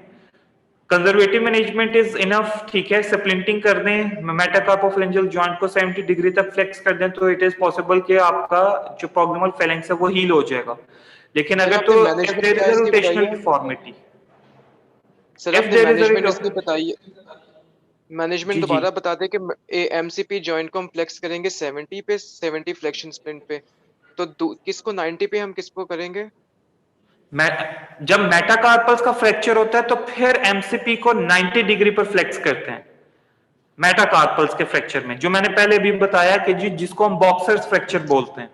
कंजर्वेटिव मैनेजमेंट इज इनफ, ठीक है, स्प्लिंटिंग कर दें, मेटाकार्पोफ्लेंजियल जॉइंट को 70 डिग्री तक फ्लेक्स कर दें तो इट इज पॉसिबल कि आपका जो प्रॉक्सिमल फेलेंक्स है वो हील हो जाएगा। लेकिन अगर तो रोटेशनल डिफॉर्मिटी, सर आपने मैनेजमेंट इसकी बताइए, मैनेजमेंट दोबारा बता दें कि एमसीपी जॉइंट को हम फ्लेक्स करेंगे 70 पे, 70 फ्लेक्शन स्प्लिंट पे, तो किसको 90 पे हम किसको करेंगे? जब मेटाकार्पल्स का फ्रैक्चर होता है तो फिर एमसीपी को 90 डिग्री पर फ्लेक्स करते हैं मेटाकार्पल्स के फ्रैक्चर में, जो मैंने पहले भी बताया कि जिसको हम बॉक्सर्स फ्रैक्चर बोलते हैं,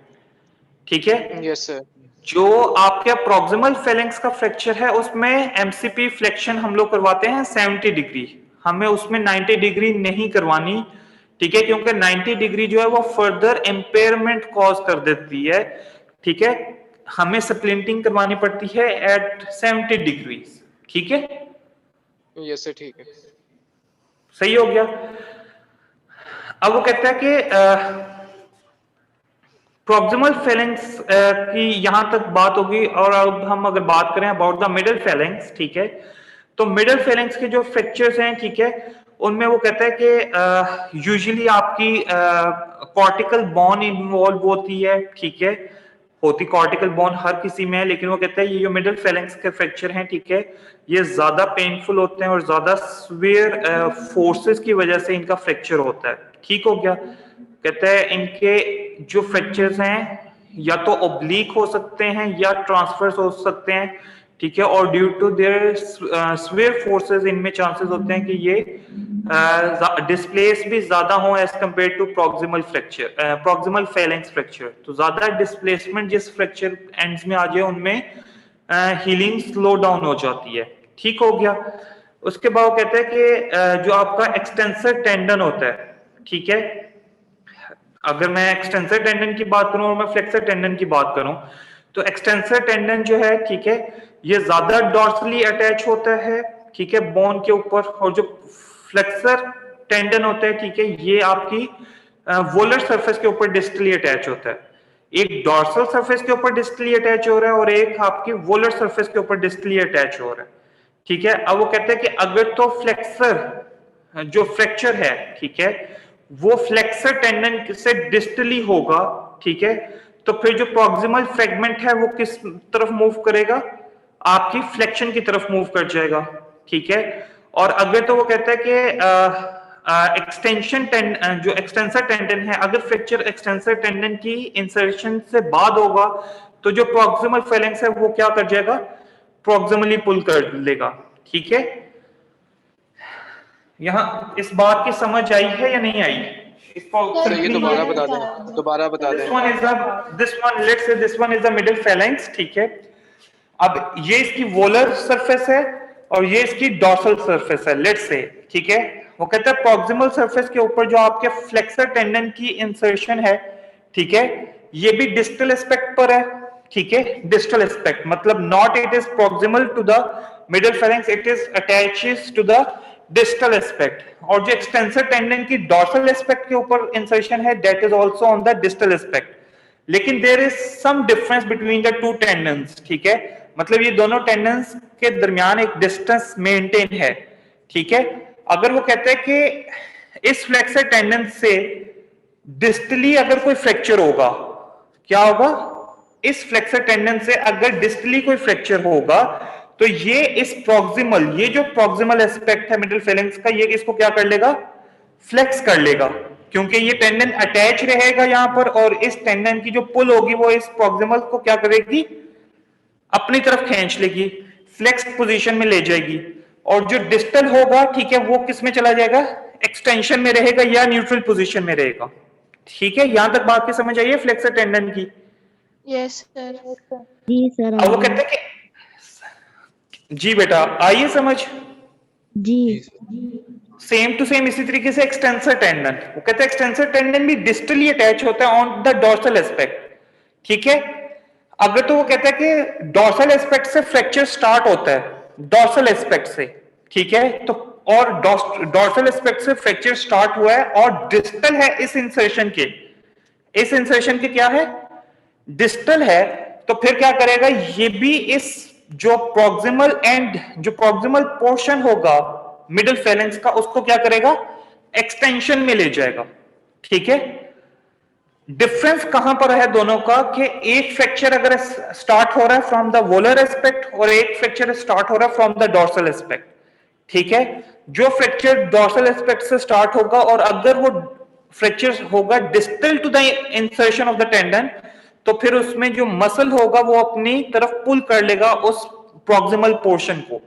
ठीक है। Yes sir. जो आपके प्रॉक्सिमल फेलेंक्स का फ्रैक्चर है उसमें एमसीपी फ्लेक्शन हम लोग करवाते हैं 70 डिग्री, हमें उसमें 90 डिग्री नहीं करवानी, ठीक है, क्योंकि 90 डिग्री जो है वो फर्दर इंपेयरमेंट कॉज कर देती है, ठीक है, हमें स्प्लिंटिंग करवानी पड़ती है एट 70 डिग्री, ठीक है। यस सर, ठीक है, सही हो गया। अब वो कहता है कि प्रॉक्सिमल फेलेंक्स की यहां तक बात होगी, और अब हम अगर बात करें अबाउट द मिडल फेलेंक्स, ठीक है, तो मिडल फेलेंक्स के जो फ्रैक्चर्स हैं, ठीक है, उनमें वो कहता है कि यूजुअली आपकी कॉर्टिकल बोन इन्वॉल्व होती है, ठीक है, होती कॉर्टिकल बोन हर किसी में है, लेकिन वो कहता है ये जो मिडल फेलेंक्स के फ्रैक्चर हैं, ठीक है, ये ज्यादा पेनफुल होते हैं और ज्यादा स्वेयर फोर्सेस की वजह से इनका फ्रैक्चर होता है, ठीक हो गया। कहते हैं इनके जो फ्रैक्चर्स हैं या तो ओब्लिक हो सकते हैं या ट्रांसफर्स हो सकते हैं, ठीक है, और due to their shear forces इनमें चांसेस होते हैं कि ये डिस्प्लेस भी ज्यादा हो as compare to proximal fracture, proximal phalanx fracture. तो ज्यादा डिस्प्लेसमेंट जिस फ्रैक्चर एंड्स में आ जाए उनमें हीलिंग स्लो डाउन हो जाती है, ठीक हो गया। उसके बाद कहते हैं कि जो आपका एक्सटेंसर टेंडन होता है, ठीक है, अगर मैं एक्सटेंसर टेंडन की बात करूं और मैं फ्लेक्सर टेंडन की बात करूं तो एक्सटेंसर टेंडन जो है, ठीक है, ये ज्यादा डॉर्सली अटैच होता है, ठीक है, बोन के ऊपर, और जो फ्लेक्सर टेंडन होता है, ठीक है, ये आपकी वोलर सरफेस के ऊपर डिस्टली अटैच होता है। एक डॉर्सल सरफेस के ऊपर डिस्टली अटैच हो रहा है और एक आपकी वोलर सरफेस के ऊपर डिस्टली अटैच हो रहा है, ठीक है। अब वो कहते हैं कि अगर तो फ्लेक्सर जो फ्रैक्चर है, ठीक है, वो फ्लेक्सर टेंडन से डिस्टली होगा, ठीक है, तो फिर जो प्रॉक्सिमल फ्रेगमेंट है वो किस तरफ मूव करेगा? आपकी फ्लेक्शन की तरफ मूव कर जाएगा, ठीक है। और अगर तो वो कहता है कि एक्सटेंशन जो एक्सटेंसर टेंडन है, अगर फ्रैक्चर एक्सटेंसर टेंडन की इंसर्शन से बाद होगा तो जो प्रॉक्सिमल फेलेंक्स है वो क्या कर जाएगा, प्रॉक्सिमली पुल कर लेगा। ठीक है, यहां इस बात की समझ आई है या नहीं आई? सर ये दोबारा बता दें, दोबारा बता दें। This one is the middle phalanx. ठीक है, अब ये इसकी वोलर सरफेस है और ये इसकी डॉर्सल सरफेस है, लेट्स से। ठीक है, वो कहता है प्रॉक्सिमल सरफेस के ऊपर जो आपके फ्लेक्सर टेंडन की इंसर्शन है, ठीक है, ये भी डिस्टल एस्पेक्ट पर है। ठीक है, डिस्टल एस्पेक्ट मतलब not it is proximal to the middle phalanx, it is attaches to the distal aspect. और जो एक्सटेंसर टेंडन की डॉर्सल एस्पेक्ट के ऊपर इंसर्शन है, that is also on the distal aspect. लेकिन there is some difference between the two tendons. ठीक है, मतलब ये दोनों टेंडन्स के दरमियान एक डिस्टेंस मेंटेन है। ठीक है, अगर वो कहते हैं कि इस फ्लेक्सर टेंडन से डिस्टली अगर कोई फ्रैक्चर होगा, क्या होगा, इस फ्लेक्सर टेंडन से अगर डिस्टली कोई फ्रैक्चर होगा तो ये इस प्रॉक्सिमल, ये जो प्रॉक्सिमल एस्पेक्ट है मिडिल फेलेंक्स का, ये इसको क्या कर लेगा, फ्लेक्स कर लेगा, क्योंकि ये टेंडन अटैच रहेगा यहां पर और इस टेंडन की जो पुल होगी वो इस प्रॉक्सिमल को क्या करेगी, अपनी तरफ खींच लेगी, फ्लेक्स पोजीशन में ले जाएगी। और जो डिस्टल होगा, ठीक है, वो किस में चला जाएगा, एक्सटेंशन में रहेगा या न्यूट्रल पोजीशन में रहेगा। ठीक है, यहां तक बात की समझ आई है फ्लेक्सर टेंडन की? Yes sir. जी सर। अब वो कहते हैं कि जी बेटा आइए समझ। जी सेम टू सेम इसी तरीके से एक्सटेंसर टेंडन, वो कहते हैं एक्सटेंसर टेंडन भी डिस्टली अटैच होता है ऑन द डॉर्सल एस्पेक्ट। ठीक है, अगर तो वो कहता है कि डॉर्सल एस्पेक्ट से फ्रैक्चर स्टार्ट होता है, डॉर्सल एस्पेक्ट से। ठीक है, तो और डॉर्सल एस्पेक्ट से फ्रैक्चर स्टार्ट हुआ है और डिस्टल है इस इंसर्शन के, इस इंसर्शन के क्या है, डिस्टल है, तो फिर क्या करेगा, ये भी इस जो प्रॉक्सिमल एंड, जो प्रॉक्सिमल पोर्शन होगा मिडिल फेलेंक्स का, उसको क्या करेगा, एक्सटेंशन में ले जाएगा। ठीक है, डिफरेंस कहां पर है दोनों का, कि एक फ्रैक्चर अगर स्टार्ट हो रहा है फ्रॉम द वोलर एस्पेक्ट और एक फ्रैक्चर स्टार्ट हो रहा है फ्रॉम द डॉर्सल एस्पेक्ट। ठीक है, जो फ्रैक्चर डॉर्सल एस्पेक्ट से स्टार्ट होगा और अगर वो फ्रैक्चर होगा distal to the insertion of the tendon, तो फिर उसमें जो मसल होगा वो अपनी तरफ पुल कर लेगा उस प्रॉक्सिमल पोर्शन को।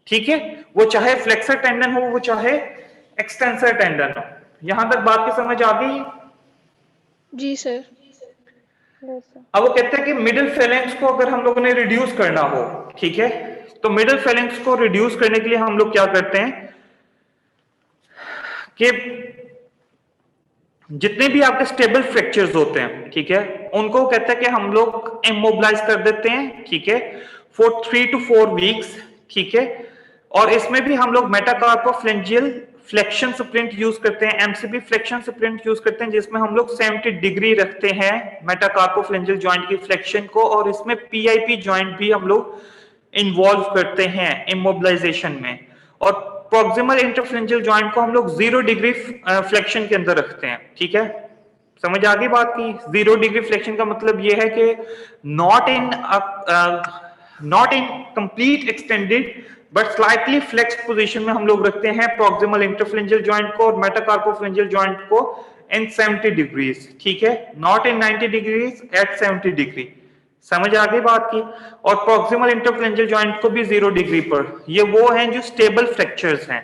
ठीक है, वो चाहे फ्लेक्सर टेंडन हो, वो चाहे एक्सटेंसर टेंडन हो। यहां तक बात की समझ आ गई? जी सर। अब वो कहते हैं कि मिडिल फेलेंक्स को अगर हम लोगों ने रिड्यूस करना हो, ठीक है, तो मिडिल फेलेंक्स को रिड्यूस करने के लिए हम लोग क्या करते हैं कि जितने भी आपके स्टेबल फ्रैक्चर्स होते हैं, ठीक है, उनको कहते हैं कि हम लोग इमोबिलाइज कर देते हैं। ठीक है, फॉर 3 to 4 वीक्स। ठीक है, और इसमें भी हम लोग मेटाकार्पोफ्लेंजियल फ्लेक्शन स्प्रिंट यूज करते हैं, एमसीपी फ्लेक्शन स्प्रिंट यूज करते हैं, जिसमें हम लोग 70 डिग्री रखते हैं मेटाकार्पोफ्लेंजियल जॉइंट की फ्लेक्शन को, और इसमें पीआईपी जॉइंट भी हम लोग इन्वॉल्व करते हैं इमोबिलाइजेशन में। और प्रॉक्सिमल इंटरफ्लेंजियल जॉइंट को हम लोग 0 डिग्री फ्लेक्शन के अंदर रखते हैं। ठीक है, समझ आ गई बात की? 0 डिग्री फ्लेक्शन का मतलब ये है कि not in complete extended but slightly flexed position में हम लोग रखते हैं प्रॉक्सिमल इंटरफ्लेंजियल जॉइंट को और मेटाकार्पोफ्लेंजियल जॉइंट को इन 70 डिग्रीज। ठीक है, not in 90 degrees, at 70 degree. समझ आ गई बात की? और प्रॉक्सिमल इंटरफ्लेंजियल जॉइंट को भी 0 डिग्री पर। ये वो हैं जो स्टेबल फ्रैक्चर्स हैं,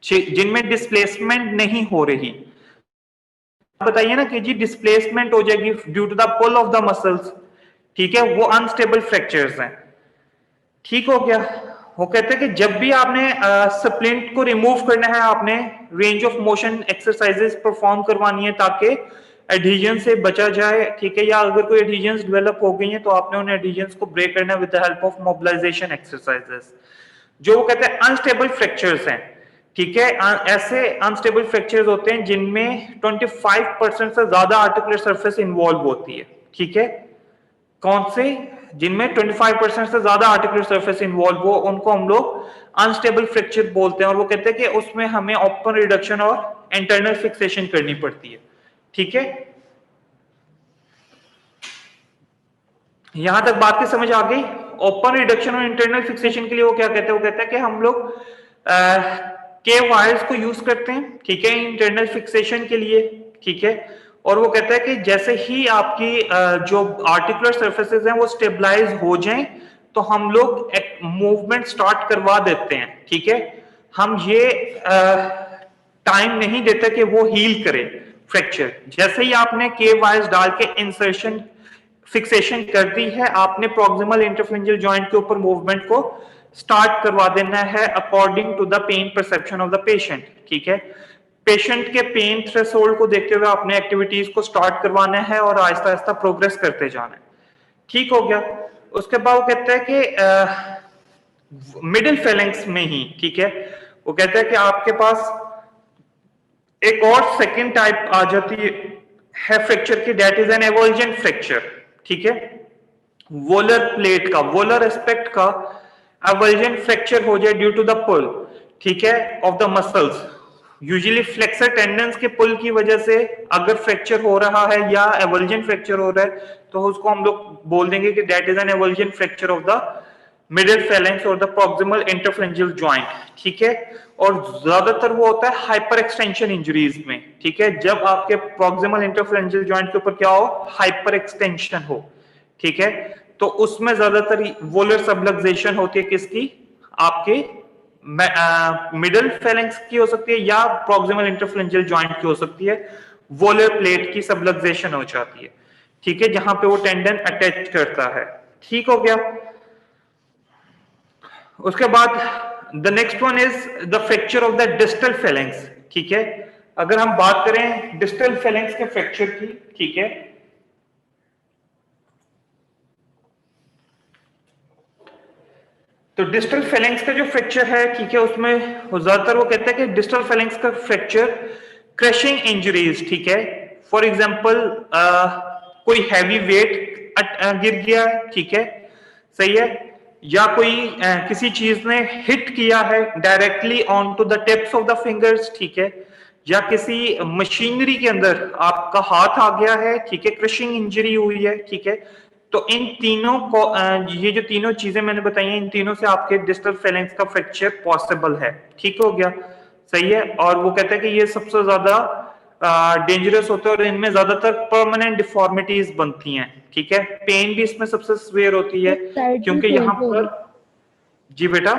जिनमें डिस्प्लेसमेंट नहीं हो रही। बताइए ना कि जी डिस्प्लेसमेंट हो जाएगी due to the pull of the muscles, ठीक है, वो अनस्टेबल फ्रैक्चर्स हैं। ठीक हो गया? वो कहते हैं कि जब भी आपने स्प्लिंट को रिमूव करना है, आपने range of motion exercises perform करवानी है ताकि एडहेजन से बचा जाए। ठीक है, या अगर कोई एडहेजन डेवलप हो गई है तो आपने उन एडहेजन को ब्रेक करना है with the help of mobilisation exercises. जो वो कहते हैं अनस्टेबल फ्रैक्चर्स हैं, ठीक है, ऐसे अनस्टेबल फ्रैक्चर्स होते हैं जिनमें 25% से ज्यादा आर्टिकुलर सरफेस इन्वॉल्व होती है। ठीक है, कौन से? जिनमें 25% से ज्यादा आर्टिकुलर सरफेस इन्वॉल्व हो, उनको हम लोग अनस्टेबल फ्रैक्चर बोलते हैं। और वो कहते हैं कि उसमें हमें ओपन रिडक्शन और इंटरनल फिक्सेशन करनी पड़ती है। ठीक है, यहां तक बात की समझ आ गई? ओपन रिडक्शन और इंटरनल फिक्सेशन के लिए वो क्या कहते हैं? वो कहते हैं कि हम लोग के वायर्स को यूज करते हैं, ठीक है, इंटरनल फिक्सेशन के लिए। ठीक है, और वो कहता है कि जैसे ही आपकी जो आर्टिकुलर सर्फेसेस हैं वो स्टेबलाइज हो जाएं तो हम लोग मूवमेंट स्टार्ट करवा देते हैं, ठीक है। हम ये टाइम नहीं देते कि वो हील करे फ्रैक्चर। जैसे ही आपने के वायर्स डाल के इंसर्शन फिक्सेशन कर दी है, आपने प्रॉक्सिमल इंटरफेरेंशियल जॉइंट के ऊपर मूवमेंट को स्टार्ट करवा देना है according to the pain perception of the patient, ठीक है। पेशेंट के पेन थ्रेशोल्ड को देखते हुए अपने एक्टिविटीज को स्टार्ट करवाना है और आहिस्ता आहिस्ता प्रोग्रेस करते जाना है, ठीक हो गया। उसके बाद वो कहता है कि मिडिल फेलेंक्स में ही, ठीक है, वो कहता है कि आपके पास एक और सेकंड टाइप आ जाती है फ्रैक्चर की, that is an avulsion fracture, ठीक है। वोलर प्लेट का, वोलर एस्पेक्ट का एवल्जेंट फ्रैक्चर हो जाए ड्यू टू द पुल, ठीक है, of the muscles. Usually flexor tendons के पुल की वजह से अगर फ्रैक्चर हो रहा है या एवल्जेंट फ्रैक्चर हो रहा है तो उसको हम लोग बोल देंगे कि that is an avulsion fracture of the middle phalanx और द प्रॉक्सिमल इंटरफेरेंशियल जॉइंट, ठीक है। और ज्यादातर वो होता है हाइपर एक्सटेंशन इंजरीज में, ठीक है, जब आपके प्रॉक्सिमल इंटरफेरेंशियल जॉइंट के ऊपर क्या हो, हाइपर एक्सटेंशन हो, ठीक है, तो उसमें ज्यादातर वोलर सबलक्सेशन होती है किसकी, आपके मिडिल फेलेंक्स की हो सकती है या प्रॉक्सिमल इंटरफेरेंशियल जॉइंट की हो सकती है। वोलर प्लेट की सबलक्सेशन हो जाती है, ठीक है, जहां पे वो टेंडन अटैच करता है, ठीक हो गया। उसके बाद the next one is the fracture of the distal phalanx, ठीक है। अगर हम बात करें डिस्टल फेलेंक्स के फ्रैक्चर की, ठीक है, तो डिस्टल फेलेंक्स का जो फ्रैक्चर है, ठीक है, उसमें ज्यादातर वो कहते हैं कि डिस्टल फेलेंक्स का फ्रैक्चर क्रशिंग इंजरीज, ठीक है, फॉर एग्जांपल कोई हैवी वेट गिर गया है, ठीक है, सही है, या कोई किसी चीज ने हिट किया है directly on to the tips of the fingers, ठीक है, या किसी मशीनरी के अंदर आपका हाथ आ गया है, ठीक है, क्रशिंग इंजरी हुई है, ठीक है। तो इन तीनों को ये जो तीनों चीजें मैंने बताई हैं, इन तीनों से आपके डिस्टल फेलेंक्स का फ्रैक्चर पॉसिबल है, ठीक हो गया, सही है। और वो कहते हैं कि ये सबसे ज्यादा डेंजरस होते हैं और इनमें ज्यादातर परमानेंट डिफॉर्मिटीज बनती हैं, ठीक है। पेन भी इसमें सबसे सीवियर होती है क्योंकि यहाँ पर, जी बेटा,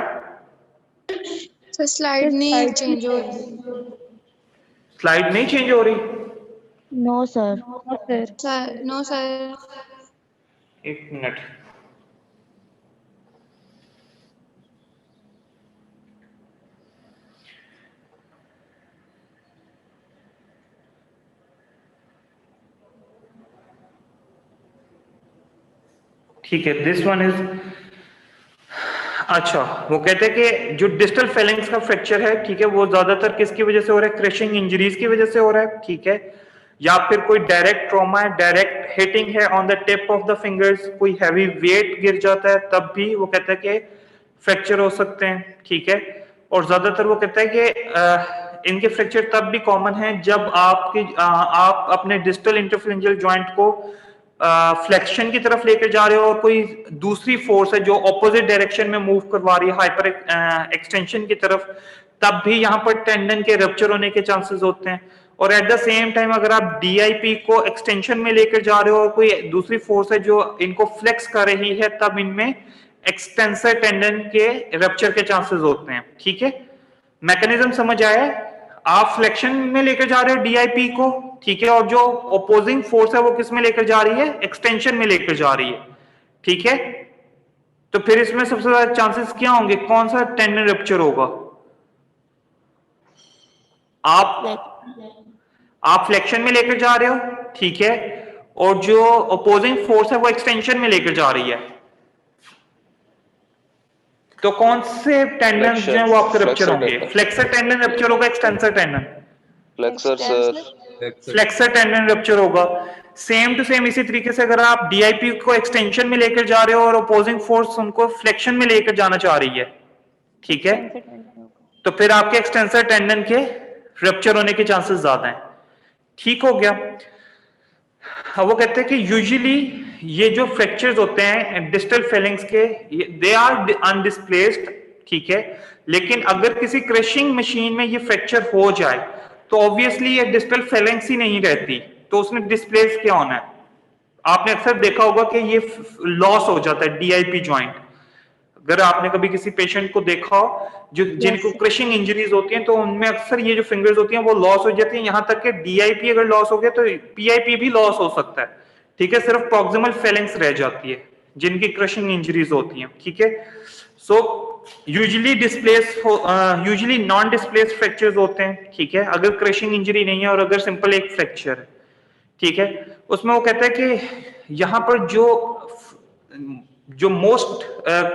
सर स्लाइड नहीं चेंज हो रही, स्लाइड नहीं चेंज हो रही, नो सर, नो सर, एक मिनट, ठीक है, दिस वन इज, अच्छा, वो कहते हैं कि जो डिस्टल फेलेंक्स का फ्रैक्चर है, ठीक है, वो ज्यादातर किसकी वजह से हो रहा है, क्रशिंग इंजरीज की वजह से हो रहा है, ठीक है, या फिर कोई डायरेक्ट ट्रॉमा है, डायरेक्ट हिटिंग है on the tip of the fingers, कोई हैवी वेट गिर जाता है तब भी वो कहता है कि फ्रैक्चर हो सकते हैं, ठीक है। और ज्यादातर वो कहता है कि इनके फ्रैक्चर तब भी कॉमन है जब आप अपने डिस्टल इंटरफेरेंशियल जॉइंट को फ्लेक्शन की तरफ लेकर जा रहे हो और कोई दूसरी फोर्स है जो ऑपोजिट डायरेक्शन में मूव करवा रही है हाइपर एक्सटेंशन की तरफ, तब भी यहाँ पर टेंडन के रप्चर होने के चांसेस होते हैं। और एट द सेम टाइम अगर आप डीआईपी को एक्सटेंशन में लेकर जा रहे हो और कोई दूसरी फोर्स है जो इनको फ्लेक्स कर रही है, तब इनमें एक्सटेंसर टेंडन के रप्चर के चांसेस होते हैं, ठीक है। मैकेनिज्म समझ आया? आप फ्लेक्शन में लेकर जा रहे हो डीआईपी को, ठीक है, और जो ओपोजिंग फोर्स है वो किस में लेकर जा रही है, एक्सटेंशन में लेकर जा रही है, ठीक है। तो फिर इसमें सबसे ज्यादा चांसेस क्या होंगे, कौन सा टेंडन रप्चर होगा? आप फ्लेक्शन में लेकर जा रहे हो, ठीक है, और जो ओपोजिंग फोर्स है वो एक्सटेंशन में लेकर जा रही है, तो कौन से टेंडन जो है वो आपके रप्चर होंगे? फ्लेक्सर टेंडन रप्चर होगा, extensor tendon, flexor tendon rupture होगा। सेम टू सेम इसी तरीके से अगर आप डीआईपी को एक्सटेंशन में लेकर जा रहे हो और अपोजिंग फोर्स उनको फ्लेक्शन में लेकर जाना चाह रही है, ठीक है, तो फिर आपके एक्सटेंसर टेंडन के रप्चर होने के चांसेस ज्यादा हैं, ठीक हो गया। वो कहते हैं कि यूजुअली ये जो फ्रैक्चर्स होते हैं डिस्टल फेलेंक्स के, दे आर अनडिस्प्लेस्ड, ठीक है, लेकिन अगर किसी क्रशिंग मशीन में ये फ्रैक्चर हो जाए तो ऑब्वियसली ये डिस्टल फेलेंक्स ही नहीं रहती, तो उसने डिस्प्लेस क्या होना है? आपने अक्सर देखा होगा कि ये लॉस हो जाता है डीआईपी जॉइंट। अगर आपने कभी किसी पेशेंट को देखा हो जो जिनको क्रशिंग इंजरीज होती हैं, तो उनमें अक्सर ये जो फिंगर्स होती हैं वो लॉस हो जाती हैं, यहाँ तक कि डीआईपी अगर लॉस हो गया तो पीआईपी भी लॉस हो सकता है, ठीक है। सिर्फ प्रॉक्सिमल फेलेंक्स रह जाती है जिनकी क्रशिंग इंजरीज होती हैं, ठीक है। So usually usually non displace fractures होते हैं, ठीक है, अगर क्रशिंग इंजरी नहीं है और अगर सिंपल एक फ्रैक्चर है, ठीक है। उसमें वो कहता है कि यहां पर जो मोस्ट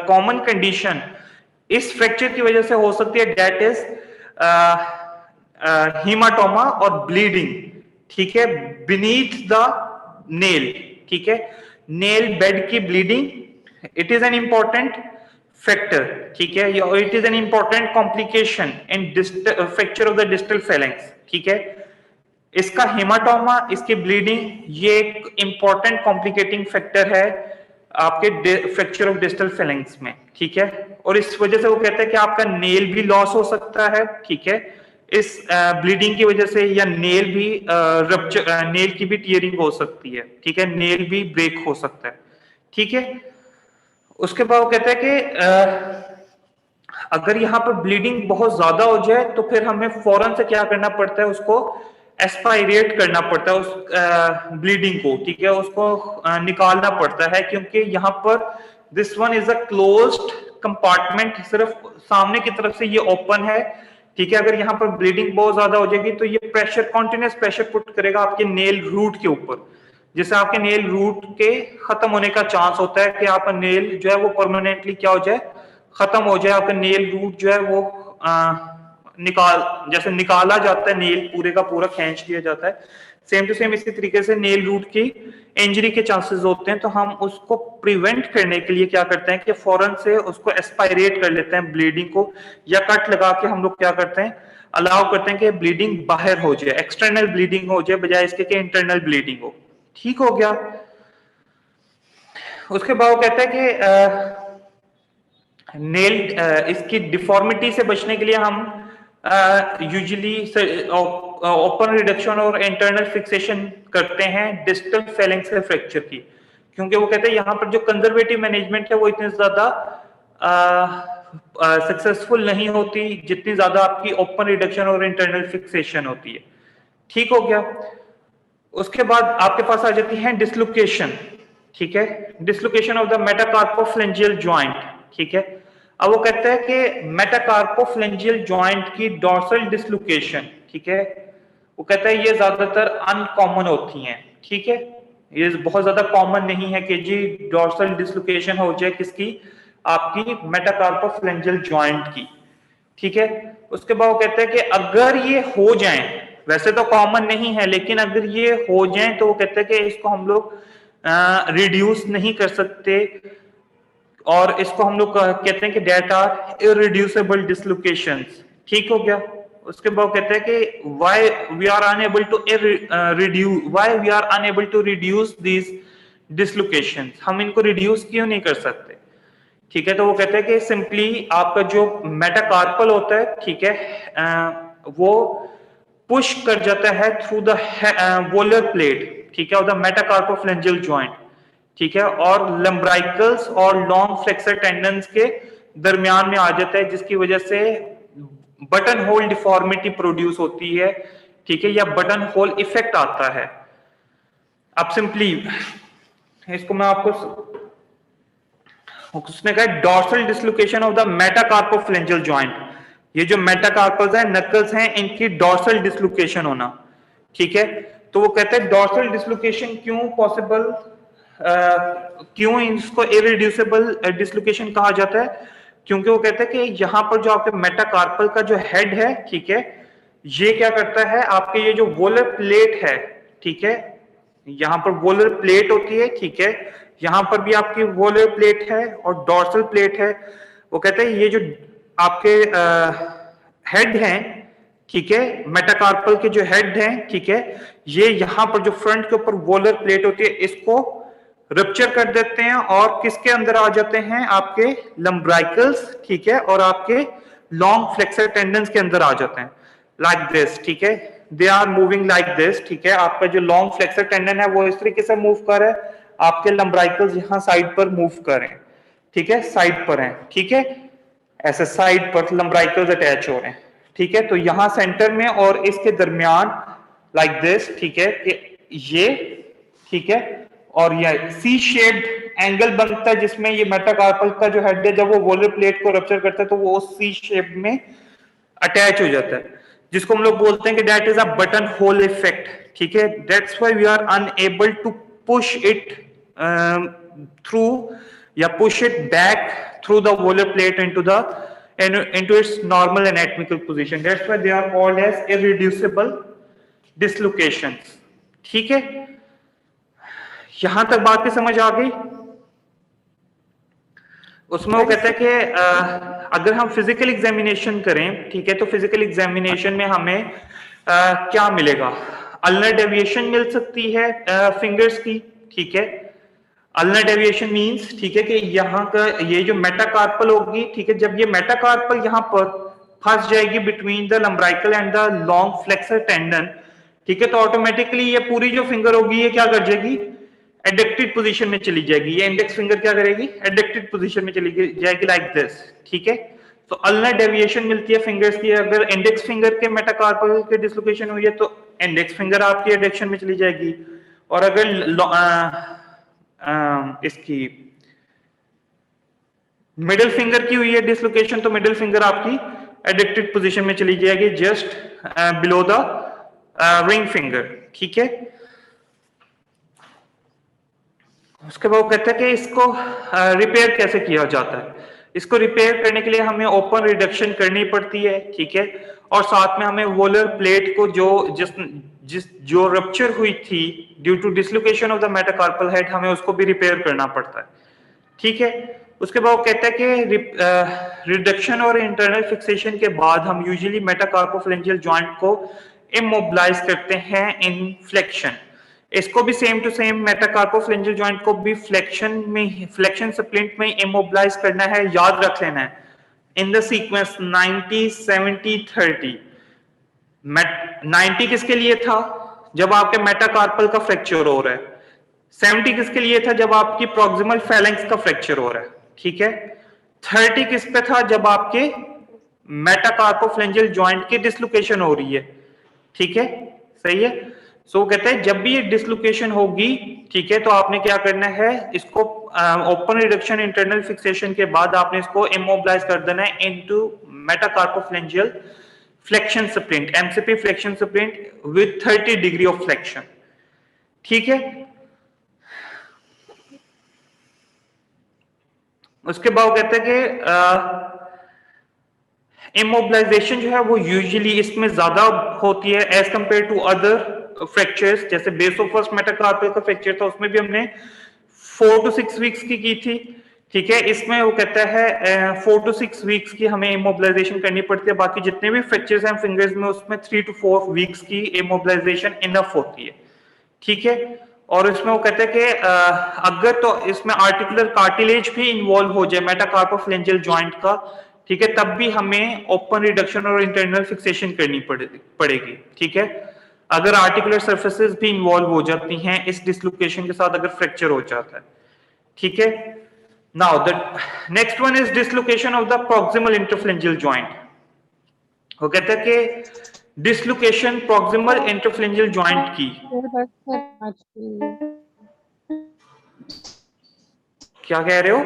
कॉमन कंडीशन इस फ्रैक्चर की वजह से हो सकती है, दैट इज हीमाटोमा और ब्लीडिंग, ठीक है, बीनीथ द नेल, ठीक है। नेल बेड की bleeding, it is an important factor, ठीक है, it is an important complication in fracture of the distal phalanx, ठीक है। इसका हेमाटोमा, इसकी ब्लीडिंग, ये एक इंपॉर्टेंट कॉम्प्लिकेटिंग फैक्टर है आपके फ्रैक्चर ऑफ डिस्टल फेलेंक्स में, ठीक है। और इस वजह से वो कहते हैं कि आपका नेल भी लॉस हो सकता है, ठीक है, इस ब्लीडिंग की वजह से, या नेल भी रप्चर, नेल की भी टीयरिंग हो सकती है, ठीक है, नेल भी ब्रेक हो सकता है, ठीक है। उसके बाद वो कहते हैं कि अगर यहाँ पर ब्लीडिंग बहुत ज्यादा हो जाए तो फिर हमें फौरन से क्या करना पड़ता है, उसको एस्पायरेट करना पड़ता है उस ब्लीडिंग को, ठीक है, उसको निकालना पड़ता है, क्योंकि यहाँ पर this one is a closed compartment, सिर्फ सामने की तरफ से ये ओपन है, ठीक है। अगर यहाँ पर ब्लीडिंग बहुत ज्यादा हो जाएगी तो ये प्रेशर, कॉन्टिन्यूस प्रेशर पुट करेगा आपके नेल रूट के ऊपर, जिससे आपके नेल रूट के खत्म होने का चांस होता है कि आपका नेल जो है वो परमानेंटली क्या हो जाए, खत्म हो जाए, आपका नेल रूट जो है वो जैसे निकाला जाता है, नेल पूरे का पूरा खींच दिया जाता है, सेम टू सेम इसी तरीके से नेल रूट की इंजरी के चांसेस होते हैं। तो हम उसको प्रिवेंट करने के लिए क्या करते हैं कि फौरन से उसको एस्पायरेट कर लेते हैं ब्लीडिंग को, या कट लगा के हम लोग क्या करते हैं, अलाउ करते हैं कि ब्लीडिंग बाहर हो जाए, एक्सटर्नल ब्लीडिंग हो जाए, बजाय इसके कि इंटरनल ब्लीडिंग हो, ठीक हो गया। उसके बाद वो कहता है कि नेल इसकी डिफॉर्मिटी से बचने के लिए हम यूजुअली ओपन रिडक्शन और इंटरनल फिक्सेशन करते हैं डिस्टल फेलेंक्स के फ्रैक्चर की, क्योंकि वो कहते हैं यहाँ पर जो कंजर्वेटिव मैनेजमेंट है वो इतनी ज्यादा सक्सेसफुल नहीं होती जितनी ज्यादा आपकी ओपन रिडक्शन और इंटरनल फिक्सेशन होती है, ठीक हो गया। उसके बाद आपके पास आ जाती है डिसलोकेशन, ठीक है, dislocation of the metacarpophalangeal joint, ठीक है। अब वो कहते हैं कि मेटाकार्पोफ्लेंजियल जॉइंट की डॉर्सल डिसलोकेशन, ठीक है, वो कहता है ये ज्यादातर अनकॉमन होती हैं, ठीक है, ये बहुत ज्यादा कॉमन नहीं है कि जी डॉर्सल डिसलोकेशन हो जाए किसकी, आपकी मेटाकार्पोफ्लेंजियल जॉइंट की, ठीक है। उसके बाद वो कहते हैं कि अगर ये हो जाए, वैसे तो कॉमन नहीं है, लेकिन अगर ये हो जाए तो वो कहते हैं कि इसको हम लोग रिड्यूस नहीं कर सकते, और इसको हम लोग कहते हैं कि दैट आर इररिड्यूसिबल डिसलोकेशंस, ठीक हो गया। उसके बाद कहते हैं कि why we are unable to reduce these dislocations, हम इनको रिड्यूस क्यों नहीं कर सकते, ठीक है। तो वो कहते हैं कि सिंपली आपका जो मेटाकार्पल होता है, ठीक है, वो पुश कर जाता है थ्रू द वोलर प्लेट, ठीक है, और द मेटाकार्पोफ्लेंजियल जॉइंट, ठीक है, और लंब्राइकल्स और लॉन्ग फ्लेक्सर टेंडन्स के दरमियान में आ जाता है, जिसकी वजह से बटन होल डिफॉर्मिटी प्रोड्यूस होती है, ठीक है, या बटन होल इफेक्ट आता है। अब सिंपली इसको मैं आपको, उसने कहा dorsal dislocation of the metacarpophalangeal joint, ये जो मेटाकार्पल्स हैं, नकल्स हैं, इनकी डॉर्सल डिसलोकेशन होना, ठीक है। तो वो कहते हैं डॉर्सल डिसलोकेशन क्यों पॉसिबल, क्यों इसको इररिड्यूसिबल डिसलोकेशन कहा जाता है, क्योंकि वो कहते हैं कि यहाँ पर जो आपके मेटाकार्पल का जो हेड है, ठीक है, ये क्या करता है, आपके ये जो वोलर प्लेट है, ठीक है, यहाँ पर वोलर प्लेट होती है, ठीक है, यहाँ पर भी आपकी वोलर प्लेट है और डॉर्सल प्लेट है। वो कहते हैं ये जो आपके हेड हैं, ठीक है, मेटाकार्पल के जो हेड हैं, ठीक है, ये यहाँ पर जो फ्रंट के ऊपर वोलर प्लेट होती है, इसको रप्चर कर देते हैं और किसके अंदर आ जाते हैं, आपके लंब्राइकल्स, ठीक है, और आपके लॉन्ग फ्लेक्सर टेंडन्स के अंदर आ जाते हैं, लाइक दिस, ठीक है। They are moving like this, ठीक है। आपका जो लॉन्ग फ्लेक्सर टेंडन है वो इस तरीके से मूव कर रहा है, आपके लंब्राइकल्स यहाँ साइड पर मूव कर रहे हैं, ठीक है, साइड पर हैं, ठीक है, ऐसे साइड पर लंब्राइकल्स अटैच हो रहे हैं, ठीक है। तो यहाँ सेंटर में और इसके दरमियान लाइक दिस, ठीक है, कि ये, ठीक है, और ये सी शेप्ड एंगल बनता है जिसमें ये मेटाकार्पल का जो हेड है जब वो वोलर प्लेट को रप्चर करता है तो वो सी शेप में अटैच हो जाता है, जिसको हम लोग बोलते हैं कि that is a buttonhole effect, ठीक है। That's why we are unable to push it through या push it back through the volar plate into its normal anatomical position. That's why they are called as irreducible dislocations, ठीक है। यहां तक बात की समझ आ गई। उसमें वो कहता है कि अगर हम फिजिकल एग्जामिनेशन करें, ठीक है, तो फिजिकल एग्जामिनेशन में हमें क्या मिलेगा? अल्नर डेविएशन मिल सकती है फिंगर्स की, ठीक है। अल्नर डेविएशन मींस, ठीक है, कि यहाँ का ये जो मेटाकार्पल होगी, ठीक है, जब ये मेटाकार्पल यहाँ पर फंस जाएगी between the lumbrical and the long flexor tendon, ठीक है, तो ऑटोमेटिकली ये पूरी जो फिंगर होगी ये क्या कर जाएगी? एडक्टेड पोजीशन में चली जाएगी। ये इंडेक्स फिंगर क्या करेगी? एडक्टेड पोजीशन में चली जाएगी लाइक दिस, ठीक है। तो अल्नर डेविएशन मिलती है फिंगर्स की। अगर इंडेक्स फिंगर के मेटाकार्पल के डिसलोकेशन हुई है तो इंडेक्स फिंगर आपकी एडक्शन में चली जाएगी, और अगर इसकी मिडिल फिंगर की हुई है डिसलोकेशन तो मिडिल फिंगर आपकी एडक्टेड पोजीशन में चली जाएगी just below the ring finger, ठीक है। उसके बाद कहते हैं कि इसको रिपेयर कैसे किया जाता है। इसको रिपेयर करने के लिए हमें ओपन रिडक्शन करनी पड़ती है, ठीक है, और साथ में हमें वोलर प्लेट को जो रप्चर हुई थी due to dislocation of the metacarpal head, हमें उसको भी रिपेयर करना पड़ता है, ठीक है। उसके बाद वो कहता है कि रिडक्शन और इंटरनल फिक्सेशन के बाद हम यूजुअली मेटाकार्पोफ्लेंजियल जॉइंट को इमोबिलाइज करते हैं इन फ्लेक्शन। इसको भी सेम टू सेम मेटाकार्पोफ्लेंजियल जॉइंट को भी फ्लेक्शन स्प्लिंट में इमोबिलाइज करना है। याद रख लेना है इन द सीक्वेंस 90 70 30। 90 किसके लिए था? जब आपके मेटाकार्पल का फ्रैक्चर हो रहा है। 70 किसके लिए था? जब आपकी प्रॉक्सिमल फैलेंक्स का फ्रैक्चर हो रहा है, ठीक है। 30 किस पे था? जब आपके मेटाकार्पोफ्लेंजियल जॉइंट की डिसलोकेशन हो रही है, ठीक है, सही है। सो कहते हैं जब भी ये डिसलोकेशन होगी, ठीक है, तो आपने क्या करना है, इसको ओपन रिडक्शन इंटरनल फिक्सेशन के बाद आपने इसको इमोबिलाइज कर देना है into metacarpophalangeal flexion splint, MCP flexion splint with 30 degree of flexion, ठीक है। उसके बाद कहते हैं कि इमोबिलाइजेशन जो है वो यूजुअली इसमें ज्यादा होती है as compare to other fractures. जैसे बेस ऑफ फर्स्ट मेटाकार्पल का फ्रैक्चर था उसमें भी हमने 4 to 6 वीक्स की थी, ठीक है। इसमें वो कहता है 4 to 6 वीक्स की हमें इमोबिलाइजेशन करनी पड़ती है। बाकी जितने भी फ्रैक्चर्स हैं फिंगर्स में उसमें 3 to 4 वीक्स की इमोबिलाइजेशन इनफ होती है, ठीक है। और इसमें वो कहते हैं कि अगर तो इसमें आर्टिकुलर कार्टिलेज भी इन्वॉल्व हो जाए मेटाकार्पोफ्लेंजियल जॉइंट का, ठीक है, तब भी हमें ओपन रिडक्शन और इंटरनल फिक्सेशन करनी पड़ेगी, ठीक है। अगर आर्टिकुलर सर्फेसेस भी इन्वॉल्व हो जाती हैं इस डिसलोकेशन के साथ, अगर फ्रैक्चर हो जाता है, ठीक है। Now the next one is dislocation of the proximal interphalangeal joint. वो कहते हैं कि डिसलोकेशन प्रॉक्सिमल इंटरफ्लेंजियल जॉइंट की क्या कह रहे हो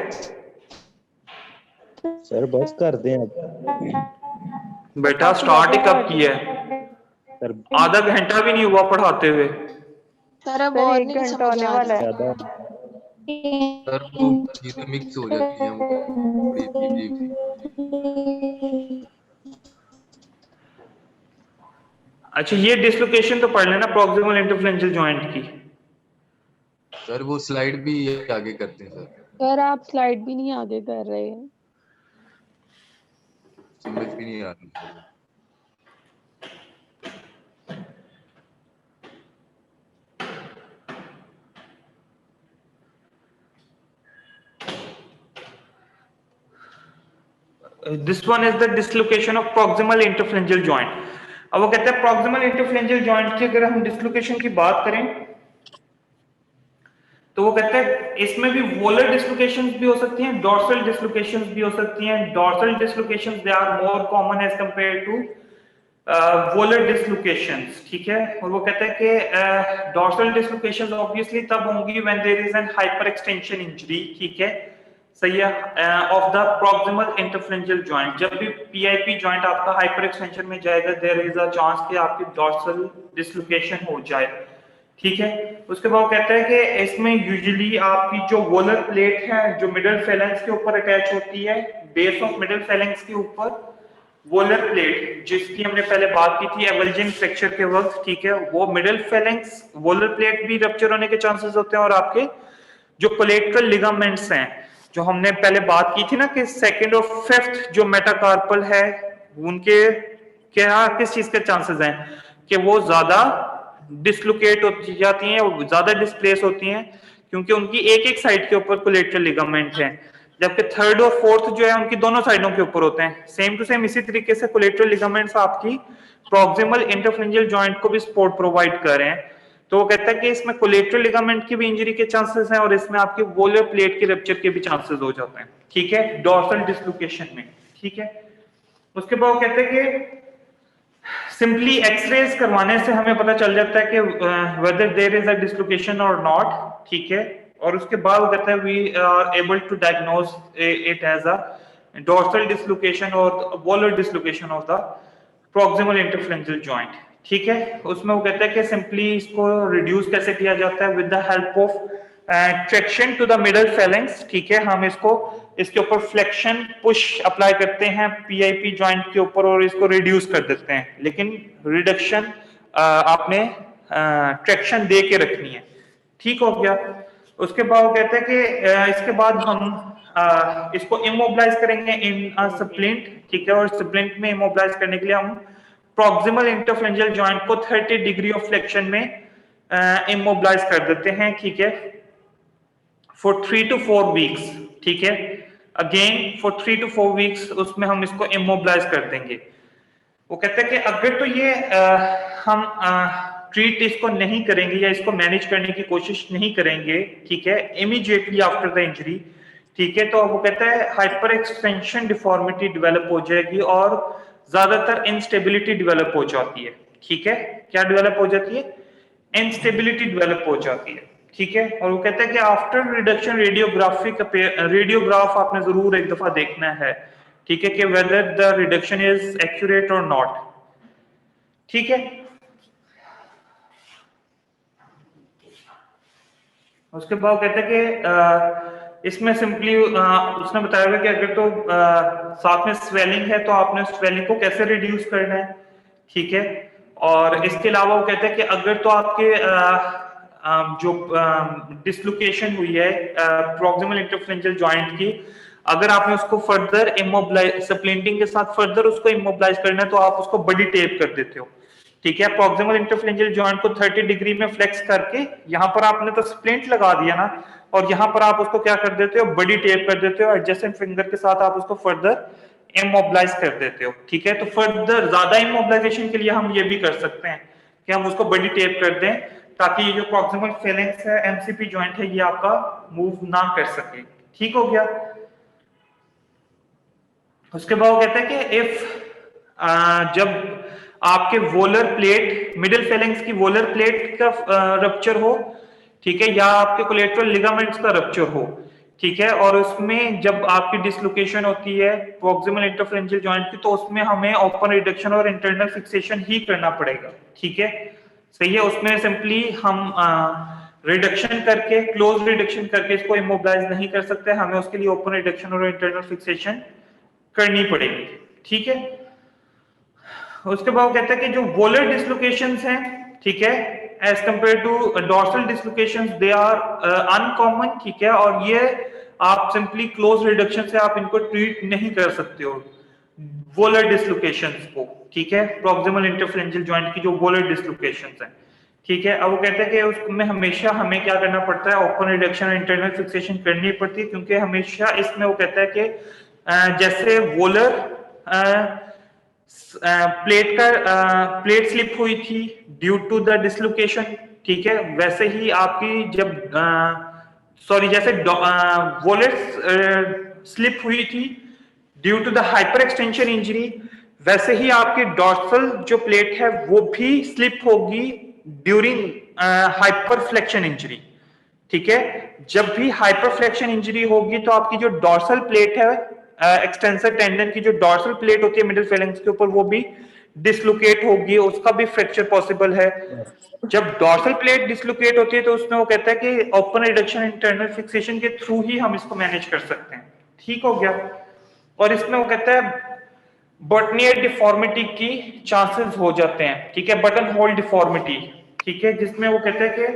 सर? बस कर दें बेटा, स्टार्ट ही कब किया है? सर आधा घंटा भी नहीं हुआ पढ़ाते हुए। सर अब और 1 नहीं घंटा समझ होने आ वाला रही। है। सर वो चीजें मिक्स हो जाती हैं वो ब्रीफ सी। अच्छा, ये डिसलोकेशन तो पढ़ लेना प्रॉक्सिमल इंटरफ्लेंजियल जॉइंट की। सर वो स्लाइड भी आगे करते हैं सर। सर आप स्लाइड भी नहीं आगे कर रहे हैं। समझ भी नहीं आ रही। This one is the dislocation of proximal interphalangeal joint. अब वो कहते हैं प्रॉक्सिमल इंटरफ्रेंजियल जॉइंट की अगर हम डिस्लोकेशन की बात करें तो वो कहते हैं इसमें भी वोलर डिस्लोकेशंस भी हो सकती हैं, डॉर्सल डिस्लोकेशंस भी हो सकती हैं। Dorsal dislocations they are more common as compare to volar dislocations, ठीक है। और वो कहते हैं कि डॉर्सल डिस्लोकेशंस ऑब्वियसली तब होंगी when there is an hyperextension injury, ठीक है, सही है, of the proximal interphalangeal joint. जब भी पीआईपी जॉइंट आपका हाइपर एक्सटेंशन में जाएगा देयर इज अ चांस कि आपकी डॉर्सल डिस्लोकेशन हो जाए, ठीक है। उसके बाद कहते हैं कि इसमें यूजुअली आपकी जो वोलर प्लेट है जो मिडिल फेलेंक्स के ऊपर अटैच होती है, बेस ऑफ मिडिल फेलेंक्स के ऊपर वोलर प्लेट जिसकी हमने पहले बात की थी एवल्जिन फ्रैक्चर के वक्त, ठीक है, वो मिडिल फेलेंक्स वोलर प्लेट भी रप्चर होने के चांसेस होते हैं। और आपके जो कोलेटरल लिगामेंट्स हैं जो हमने पहले बात की थी ना कि सेकंड और फिफ्थ जो मेटाकार्पल है उनके क्या किस चीज के चांसेस हैं कि वो ज्यादा डिसलोकेट होती जाती हैं, ज्यादा डिस्प्लेस होती हैं क्योंकि उनकी एक एक साइड के ऊपर कोलेटरल लिगामेंट है, जबकि थर्ड और फोर्थ जो है उनकी दोनों साइडों के ऊपर होते हैं। सेम टू सेम इसी तरीके से कोलेटरल लिगामेंट्स आपकी प्रॉक्सिमल इंटरफ्रेंजियल जॉइंट को भी सपोर्ट प्रोवाइड कर रहे हैं। तो वो कहता है कि इसमें कोलेटरल लिगामेंट की भी इंजरी के चांसेस हैं और इसमें आपकी वोलर प्लेट के रप्चर के भी चांसेस हो जाते हैं, ठीक है, डॉर्सल डिसलोकेशन में, ठीक है। उसके बाद वो कहते हैं कि सिंपली एक्सरेज करवाने से हमें पता चल जाता है कि whether there is a dislocation और नॉट, ठीक है। और उसके बाद वो कहता है we are able to diagnose it as a dorsal dislocation और volar dislocation of the proximal interphalangeal joint, ठीक है। उसमें वो कहता है कि सिंपली इसको रिड्यूस कैसे किया जाता है with the help of traction to the middle phalanx, ठीक है। हम इसको इसके ऊपर फ्लेक्शन पुश अप्लाई करते हैं पीआईपी जॉइंट के ऊपर और इसको रिड्यूस कर देते हैं, लेकिन रिडक्शन आपने ट्रैक्शन दे के रखनी है, ठीक हो गया। उसके बाद वो कहते हैं कि इसके बाद हम इसको इमोबिलाइज करेंगे इन स्प्लिंट, ठीक है। और स्प्लिंट में इमोबिलाइज करने के लिए हम प्रॉक्सिमल इंटरफ्रेंजियल जॉइंट को 30 डिग्री ऑफ फ्लेक्शन में इमोबिलाइज कर देते हैं, ठीक है, फॉर 3 to 4 वीक्स, ठीक है। अगेन फॉर 3 to 4 वीक्स उसमें हम इसको इमोबिलाइज कर देंगे। वो कहते हैं कि अगर तो ये हम ट्रीट इसको नहीं करेंगे या इसको मैनेज करने की कोशिश नहीं करेंगे, ठीक है, इमीडिएटली आफ्टर द इंजरी, ठीक है, तो वो कहता है हाइपर एक्सटेंशन डिफॉर्मिटी डेवलप हो जाएगी और ज्यादातर इंस्टेबिलिटी डेवलप हो जाती है, ठीक है। क्या डेवलप हो जाती है? इंस्टेबिलिटी डेवलप हो जाती है, ठीक है। और वो कहते हैं कि आफ्टर रिडक्शन रेडियोग्राफ आपने जरूर एक दफा देखना है, ठीक है, कि whether the reduction is accurate और नॉट, ठीक है। उसके बाद कहते हैं कि इसमें सिंपली उसने बताया हुआ कि अगर तो साथ में स्वेलिंग है तो आपने स्वेलिंग को कैसे रिड्यूस करना है, ठीक है। और इसके अलावा वो कहते हैं कि अगर तो आपके जो डिसलोकेशन हुई है प्रॉक्सिमल इंटरफ्रेंजियल जॉइंट की, अगर आपने उसको फर्दर इमोबिलाइज स्प्लिंटिंग के साथ फर्दर उसको इमोबिलाइज करना है तो आप उसको बडी टेप कर देते हो, ठीक है। प्रॉक्सिमल इंटरफ्रेंजियल जॉइंट को 30 डिग्री में फ्लेक्स करके यहाँ पर आपने तो स्प्लिंट लगा दिया ना, और यहाँ पर आप उसको क्या कर देते हो, बडी टेप कर देते हो, एडजेसेंट फिंगर के साथ आप उसको फर्दर इमोबिलाइज कर देते हो, ठीक है। तो फर्दर ज्यादा इमोबिलाइजेशन के लिए हम ये भी कर सकते हैं कि हम उसको बडी टेप कर दें ताकि ये जो प्रॉक्सिमल फेलेंक्स है एमसीपी जॉइंट है ये आपका मूव ना कर सके, ठीक हो गया। उसके बाद वो कहते हैं कि इफ जब आपके वोलर प्लेट मिडिल फेलेंक्स की वोलर प्लेट का रप्चर हो, ठीक है, या आपके कोलेटरल लिगामेंट्स का रप्चर हो, ठीक है, और उसमें जब आपकी डिसलोकेशन होती है प्रॉक्सिमल इंटरफ्रेंजियल जॉइंट की तो उसमें हमें ओपन रिडक्शन और इंटरनल फिक्सेशन ही करना पड़ेगा, ठीक है, सही है। उसमें सिंपली हम रिडक्शन करके क्लोज रिडक्शन करके इसको इमोबिलाइज नहीं कर सकते, हमें उसके लिए ओपन रिडक्शन और इंटरनल फिक्सेशन करनी पड़ेगी, ठीक है। उसके बाद कहते हैं कि जो वोलर डिसलोकेशंस हैं, ठीक है, as compare to dorsal dislocations they are uncommon, ठीक है, और ये आप सिंपली क्लोज रिडक्शन से आप इनको ट्रीट नहीं कर सकते हो वोलर डिसलोकेशंस को, ठीक है, प्रॉक्सिमल इंटरफ्रेंजियल जॉइंट की जो वोलर डिसलोकेशंस हैं, ठीक है। अब वो कहते हैं कि उसमें हमेशा हमें क्या करना पड़ता है, ओपन रिडक्शन और इंटरनल फिक्सेशन करनी पड़ती है, क्योंकि हमेशा इसमें वो कहता है कि जैसे वोलर प्लेट स्लिप हुई थी ड्यू टू द डिसलोकेशन, ठीक है, वैसे ही आपकी जब जैसे वॉलेट स्लिप हुई थी due to the hyperextension injury, वैसे ही आपकी डॉर्सल जो प्लेट है वो भी स्लिप होगी ड्यूरिंग हाइपरफ्लेक्शन इंजरी, ठीक है। जब भी हाइपरफ्लेक्शन इंजरी होगी तो आपकी जो डॉर्सल प्लेट है, एक्सटेंसर टेंडन की जो डॉर्सल प्लेट होती है मिडिल फेलेंक्स के ऊपर, वो भी डिसलोकेट होगी, उसका भी फ्रैक्चर पॉसिबल है। जब डॉर्सल प्लेट डिसलोकेट होती है तो उसमें वो कहता है कि ओपन रिडक्शन इंटरनल फिक्सेशन के थ्रू ही हम इसको मैनेज कर सकते हैं, ठीक हो गया। और इसमें वो कहता है बटनियर डिफॉर्मिटी की चांसेस हो जाते हैं, ठीक है, बटन होल डिफॉर्मिटी, ठीक है, जिसमें वो कहते हैं कि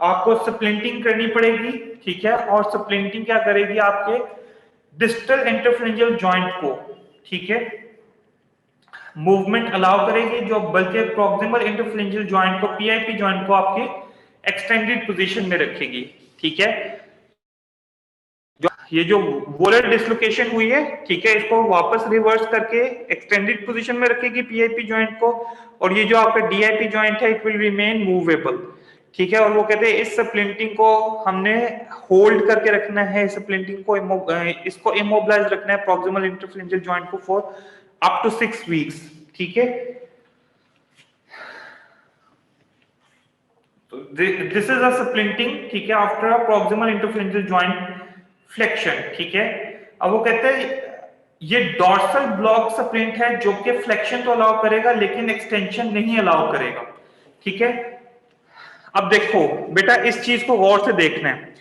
आपको स्प्लिंटिंग करनी पड़ेगी, ठीक है, और स्प्लिंटिंग क्या करेगी आपके डिस्टल इंटरफ्रेंजियल जॉइंट को, ठीक है, मूवमेंट अलाउ करेगी, जो बल्कि प्रॉक्सिमल इंटरफ्रेंजियल जॉइंट को, पीआईपी जॉइंट को आपके एक्सटेंडेड पोजीशन में रखेगी, ठीक है। ये जो वोलर डिसलोकेशन हुई है, ठीक है, इसको वापस रिवर्स करके एक्सटेंडेड पोजीशन में रखेगी पीआईपी जॉइंट को, और ये जो आपका डीआईपी जॉइंट है इट विल रिमेन मूवेबल, ठीक है। और वो कहते हैं इस स्प्लिंटिंग को हमने होल्ड करके रखना है, स्प्लिंटिंग को इसको इमोबिलाइज रखना है प्रॉक्सिमल इंटरफ्रेंजियल जॉइंट को फॉर अप टू 6 वीक्स, ठीक है। तो दिस इज अ स्प्लिंटिंग, ठीक है, after a proximal interphalangeal joint flexion, ठीक है। अब वो कहते हैं ये डॉर्सल ब्लॉक स्प्लिंट है जो कि फ्लेक्शन तो अलाउ करेगा लेकिन एक्सटेंशन नहीं अलाउ करेगा, ठीक है। अब देखो बेटा इस चीज को गौर से देखना है,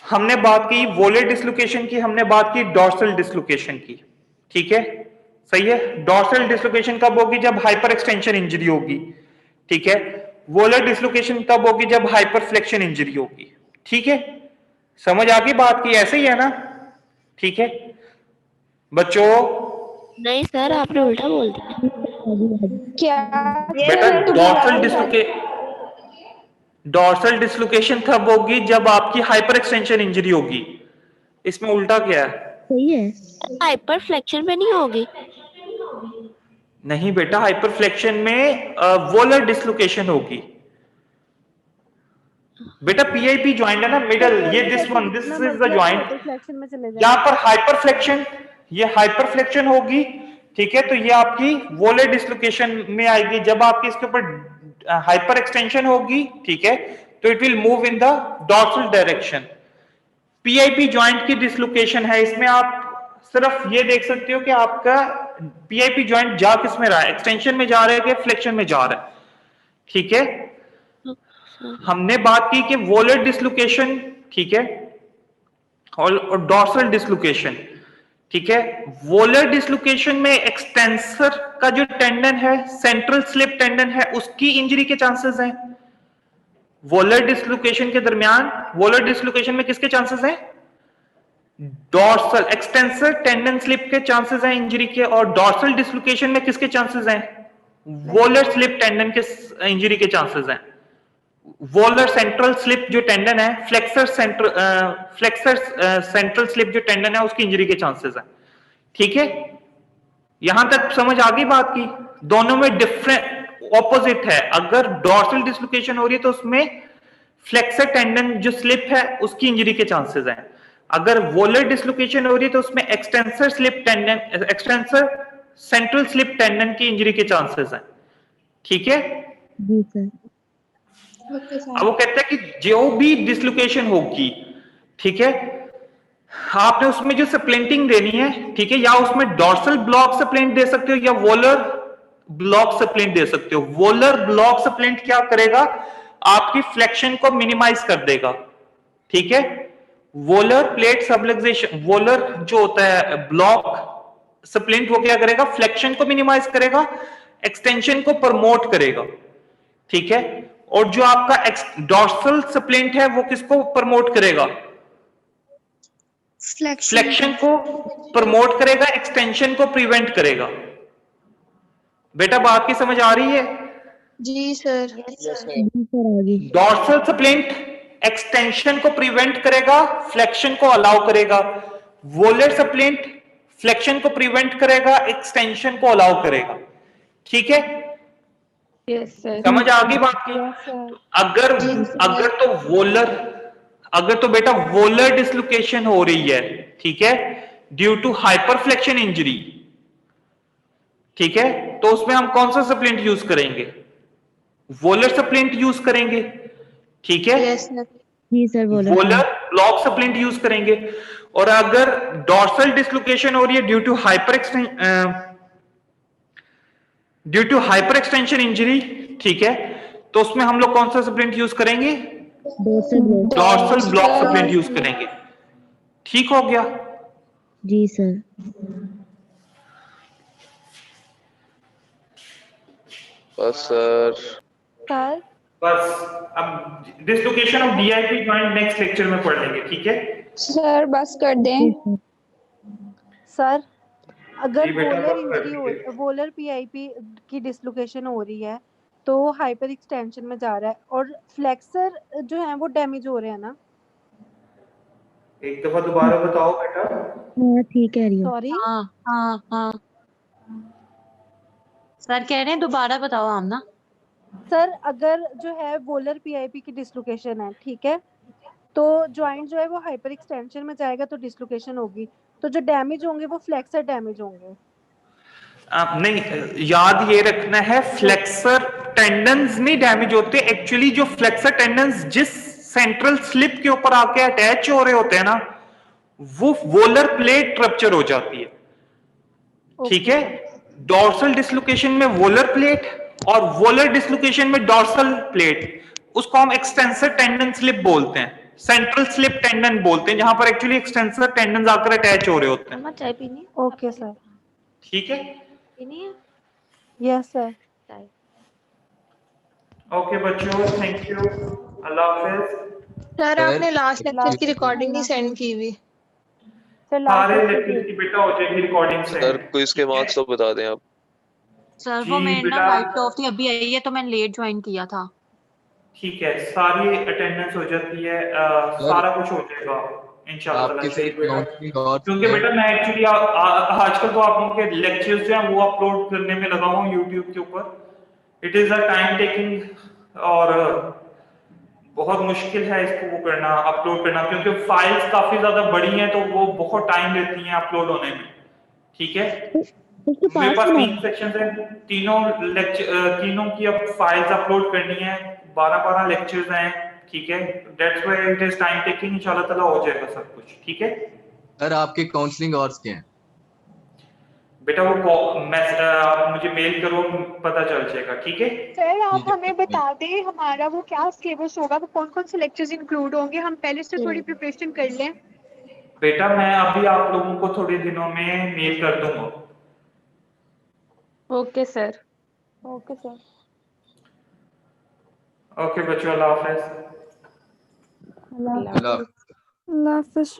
हमने बात की वोलर डिसलोकेशन की, हमने बात की डॉर्सल डिसलोकेशन की, ठीक है, सही है। डॉर्सल डिसलोकेशन कब होगी? जब हाइपर एक्सटेंशन इंजरी होगी, ठीक है। वोलर डिसलोकेशन कब होगी? जब हाइपरफ्लेक्शन इंजरी होगी, ठीक है। समझ आ गई बात की? ऐसे ही है ना, ठीक है बच्चों? नहीं सर, आपने उल्टा बोल दिया। क्या बेटा डॉर्सल डिसलोकेशन तब होगी जब आपकी हाइपर एक्सटेंशन इंजरी होगी, इसमें उल्टा क्या है? सही है, हाइपरफ्लेक्शन में नहीं होगी। नहीं बेटा, हाइपरफ्लेक्शन में वोलर डिसलोकेशन होगी बेटा। पीआईपी जॉइंट है ना मिडल, ये दिस इज द जॉइंट, यहाँ पर हाइपरफ्लेक्शन, ये हाइपरफ्लेक्शन होगी, ठीक है। तो ये आपकी वोलर डिसलोकेशन में आएगी जब आपकी इसके ऊपर हाइपर एक्सटेंशन होगी, ठीक है, तो it will move in the dorsal direction. PIP joint की डिसलोकेशन है, इसमें आप सिर्फ ये देख सकते हो कि आपका पीआईपी जॉइंट जा किस में रहा है, एक्सटेंशन में जा रहा है कि फ्लेक्शन में जा रहा है, ठीक है। हमने बात की कि वोलर डिसलोकेशन, ठीक है, और डॉर्सल डिसलोकेशन, ठीक है। वोलर डिसलोकेशन में एक्सटेंसर का जो टेंडन है, सेंट्रल स्लिप टेंडन है, उसकी इंजरी के चांसेस हैं। वोलर डिसलोकेशन के दरमियान, वोलर डिसलोकेशन में किसके चांसेस हैं? डॉर्सल एक्सटेंसर टेंडन स्लिप के चांसेस हैं इंजरी के, और डॉर्सल डिसलोकेशन में किसके चांसेस हैं? वोलर स्लिप टेंडन के इंजरी के चांसेस हैं। वोलर सेंट्रल स्लिप जो टेंडन है, फ्लेक्सर सेंट्रल स्लिप जो टेंडन है, उसकी इंजरी के चांसेस हैं, ठीक है। यहां तक समझ आ गई बात की? दोनों में डिफरेंट ऑपोजिट है। अगर डॉर्सल डिसलोकेशन हो रही है तो उसमें फ्लेक्सर टेंडन जो स्लिप है उसकी इंजरी के चांसेस हैं। अगर वोलर डिसलोकेशन हो रही है तो उसमें extensor slip tendon, extensor central slip tendon की इंजरी के चांसेस हैं, ठीक है जी सर। अब वो कहता है कि जो भी डिसलोकेशन होगी, ठीक है, आपने उसमें जो स्प्लिंटिंग देनी है, ठीक है, या उसमें डॉर्सल ब्लॉक स्प्लिंट दे सकते हो या वोलर ब्लॉक स्प्लिंट दे सकते हो। वोलर ब्लॉक स्प्लिंट क्या करेगा? आपकी फ्लेक्शन को मिनिमाइज कर देगा, ठीक है। वोलर प्लेट सबलक्सेशन, वोलर जो होता है ब्लॉक स्प्लिंट, वो क्या करेगा? फ्लेक्शन को मिनिमाइज करेगा, एक्सटेंशन को प्रमोट करेगा, ठीक है। और जो आपका डॉर्सल स्प्लिंट है वो किसको प्रमोट करेगा? फ्लेक्शन को प्रमोट करेगा, एक्सटेंशन को प्रिवेंट करेगा। बेटा बात की समझ आ रही है? जी सर। डॉर्सल स्प्लिंट एक्सटेंशन को प्रिवेंट करेगा, फ्लेक्शन को अलाउ करेगा। वोलर स्प्लिंट फ्लेक्शन को प्रिवेंट करेगा, एक्सटेंशन को अलाउ करेगा। ठीक है, यस सर। समझ आ गई बात की? तो अगर तो बेटा वोलर डिसलोकेशन हो रही है, ठीक है, ड्यू टू हाइपरफ्लेक्शन इंजरी, ठीक है, तो उसमें हम कौन सा सप्लिंट यूज करेंगे? वोलर सप्लिंट यूज करेंगे, ठीक है। Yes sir. जी sir volar block splint use करेंगे। और अगर डॉर्सल डिसलोकेशन हो रही है due to hyperextension injury, ठीक है, तो उसमें हम लोग कौन सा सप्लिंट यूज करेंगे? डॉर्सल ब्लॉक सप्लिंट यूज करेंगे। ठीक हो गया? जी सर। बस सर। सर बस अब dislocation of DIP joint next lecture में पढ़ लेंगे, ठीक है? सर बस कर दें। सर अगर जी बेटा, वोलर बस कर इंजरी हो, दीजिए। वोलर पीआईपी की डिसलोकेशन हो रही है तो हाइपर एक्सटेंशन में जा रहा है और फ्लेक्सर जो है वो डैमेज हो रहे हैं ना? एक दफा दोबारा बताओ बेटा। हाँ ठीक कह रही हो। सॉरी। हाँ सर कह रहे हैं दोबारा बताओ हम ना। सर अगर जो है वोलर पीआईपी की डिसलोकेशन है, ठीक है, तो जॉइंट जो है वो हाइपर एक्सटेंशन में जाएगा तो डिसलोकेशन होगी, तो जो डैमेज होंगे वो फ्लेक्सर डैमेज होंगे। नहीं, याद ये रखना है, फ्लेक्सर टेंडन्स नहीं डैमेज होते। एक्चुअली जो फ्लेक्सर टेंडन्स जिस सेंट्रल स्लिप के ऊपर आके अटैच हो रहे होते हैं ना, वो वोलर प्लेट रप्चर हो जाती है, ठीक है। डॉर्सल डिसलोकेशन में वोलर प्लेट और वोलर डिसलोकेशन में डॉर्सल प्लेट, उसको हम एक्सटेंसर टेंडन स्लिप बोलते हैं, सेंट्रल स्लिप टेंडन बोलते हैं, जहां पर एक्चुअली एक्सटेंसर टेंडन आकर अटैच हो रहे होते हैं। मम्मा चाय पीनी? Okay sir. ठीक है, पीनी है? Yes sir. चाय। ओके बच्चों, thank you, Allah Hafiz. Sir आपने लास्ट लेक्चर की रिकॉर्डिंग नहीं सेंड की हुई। सारे लेक्चर की बेटा हो जाएगी रिकॉर्डिंग से। सर क्विज के मार्क्स तो बता दें आप। सर जी वो मैं ना बेटा। वाइट ऑफ थी, अभी आई है तो मैंने लेट ज्वाइन किया था। ठीक है, सारी अटेंडेंस हो जाती है, सारा कुछ हो जाएगा इंशाल्लाह आपके ताला। साथ काउंसलिंग और क्योंकि बेटा मैं एक्चुअली आजकल तो आप लोगों के लेक्चर्स जो हैं वो अपलोड करने में लगा हूँ यूट्यूब के ऊपर। It is a time taking और बहुत मुश्किल है इसको वो करना, अपलोड करना, क्योंकि फाइल्स काफी ज्यादा बड़ी हैं तो वो बहुत टाइम लेती हैं अपलोड होने में, ठीक है। मेरे पास 3 सेक्शन है, तीनों की अब फाइल्स अपलोड करनी है, 12-12 लेक्चर्स हैं, ठीक है। That's why it is time taking, इंशाल्लाह ताला हो जाएगा सब कुछ, ठीक है। सर आपके काउंसलिंग आवर्स क्या हैं? बेटा वो आप मुझे मेल करो, पता चल जाएगा, ठीक है। सर आप हमें बता दें हमारा वो क्या सिलेबस होगा, वो कौन कौन से लेक्चर्स इंक्लूड होंगे, हम पहले से थोड़ी प्रिपरेशन कर लें। बेटा मैं अभी आप लोगों को थोड़े दिनों में मेल कर दूंगा। Okay sir. Okay sir. Okay बच्चों, अल्लाह हाफिज। अल्लाह हाफिज। अल्लाह हाफिज।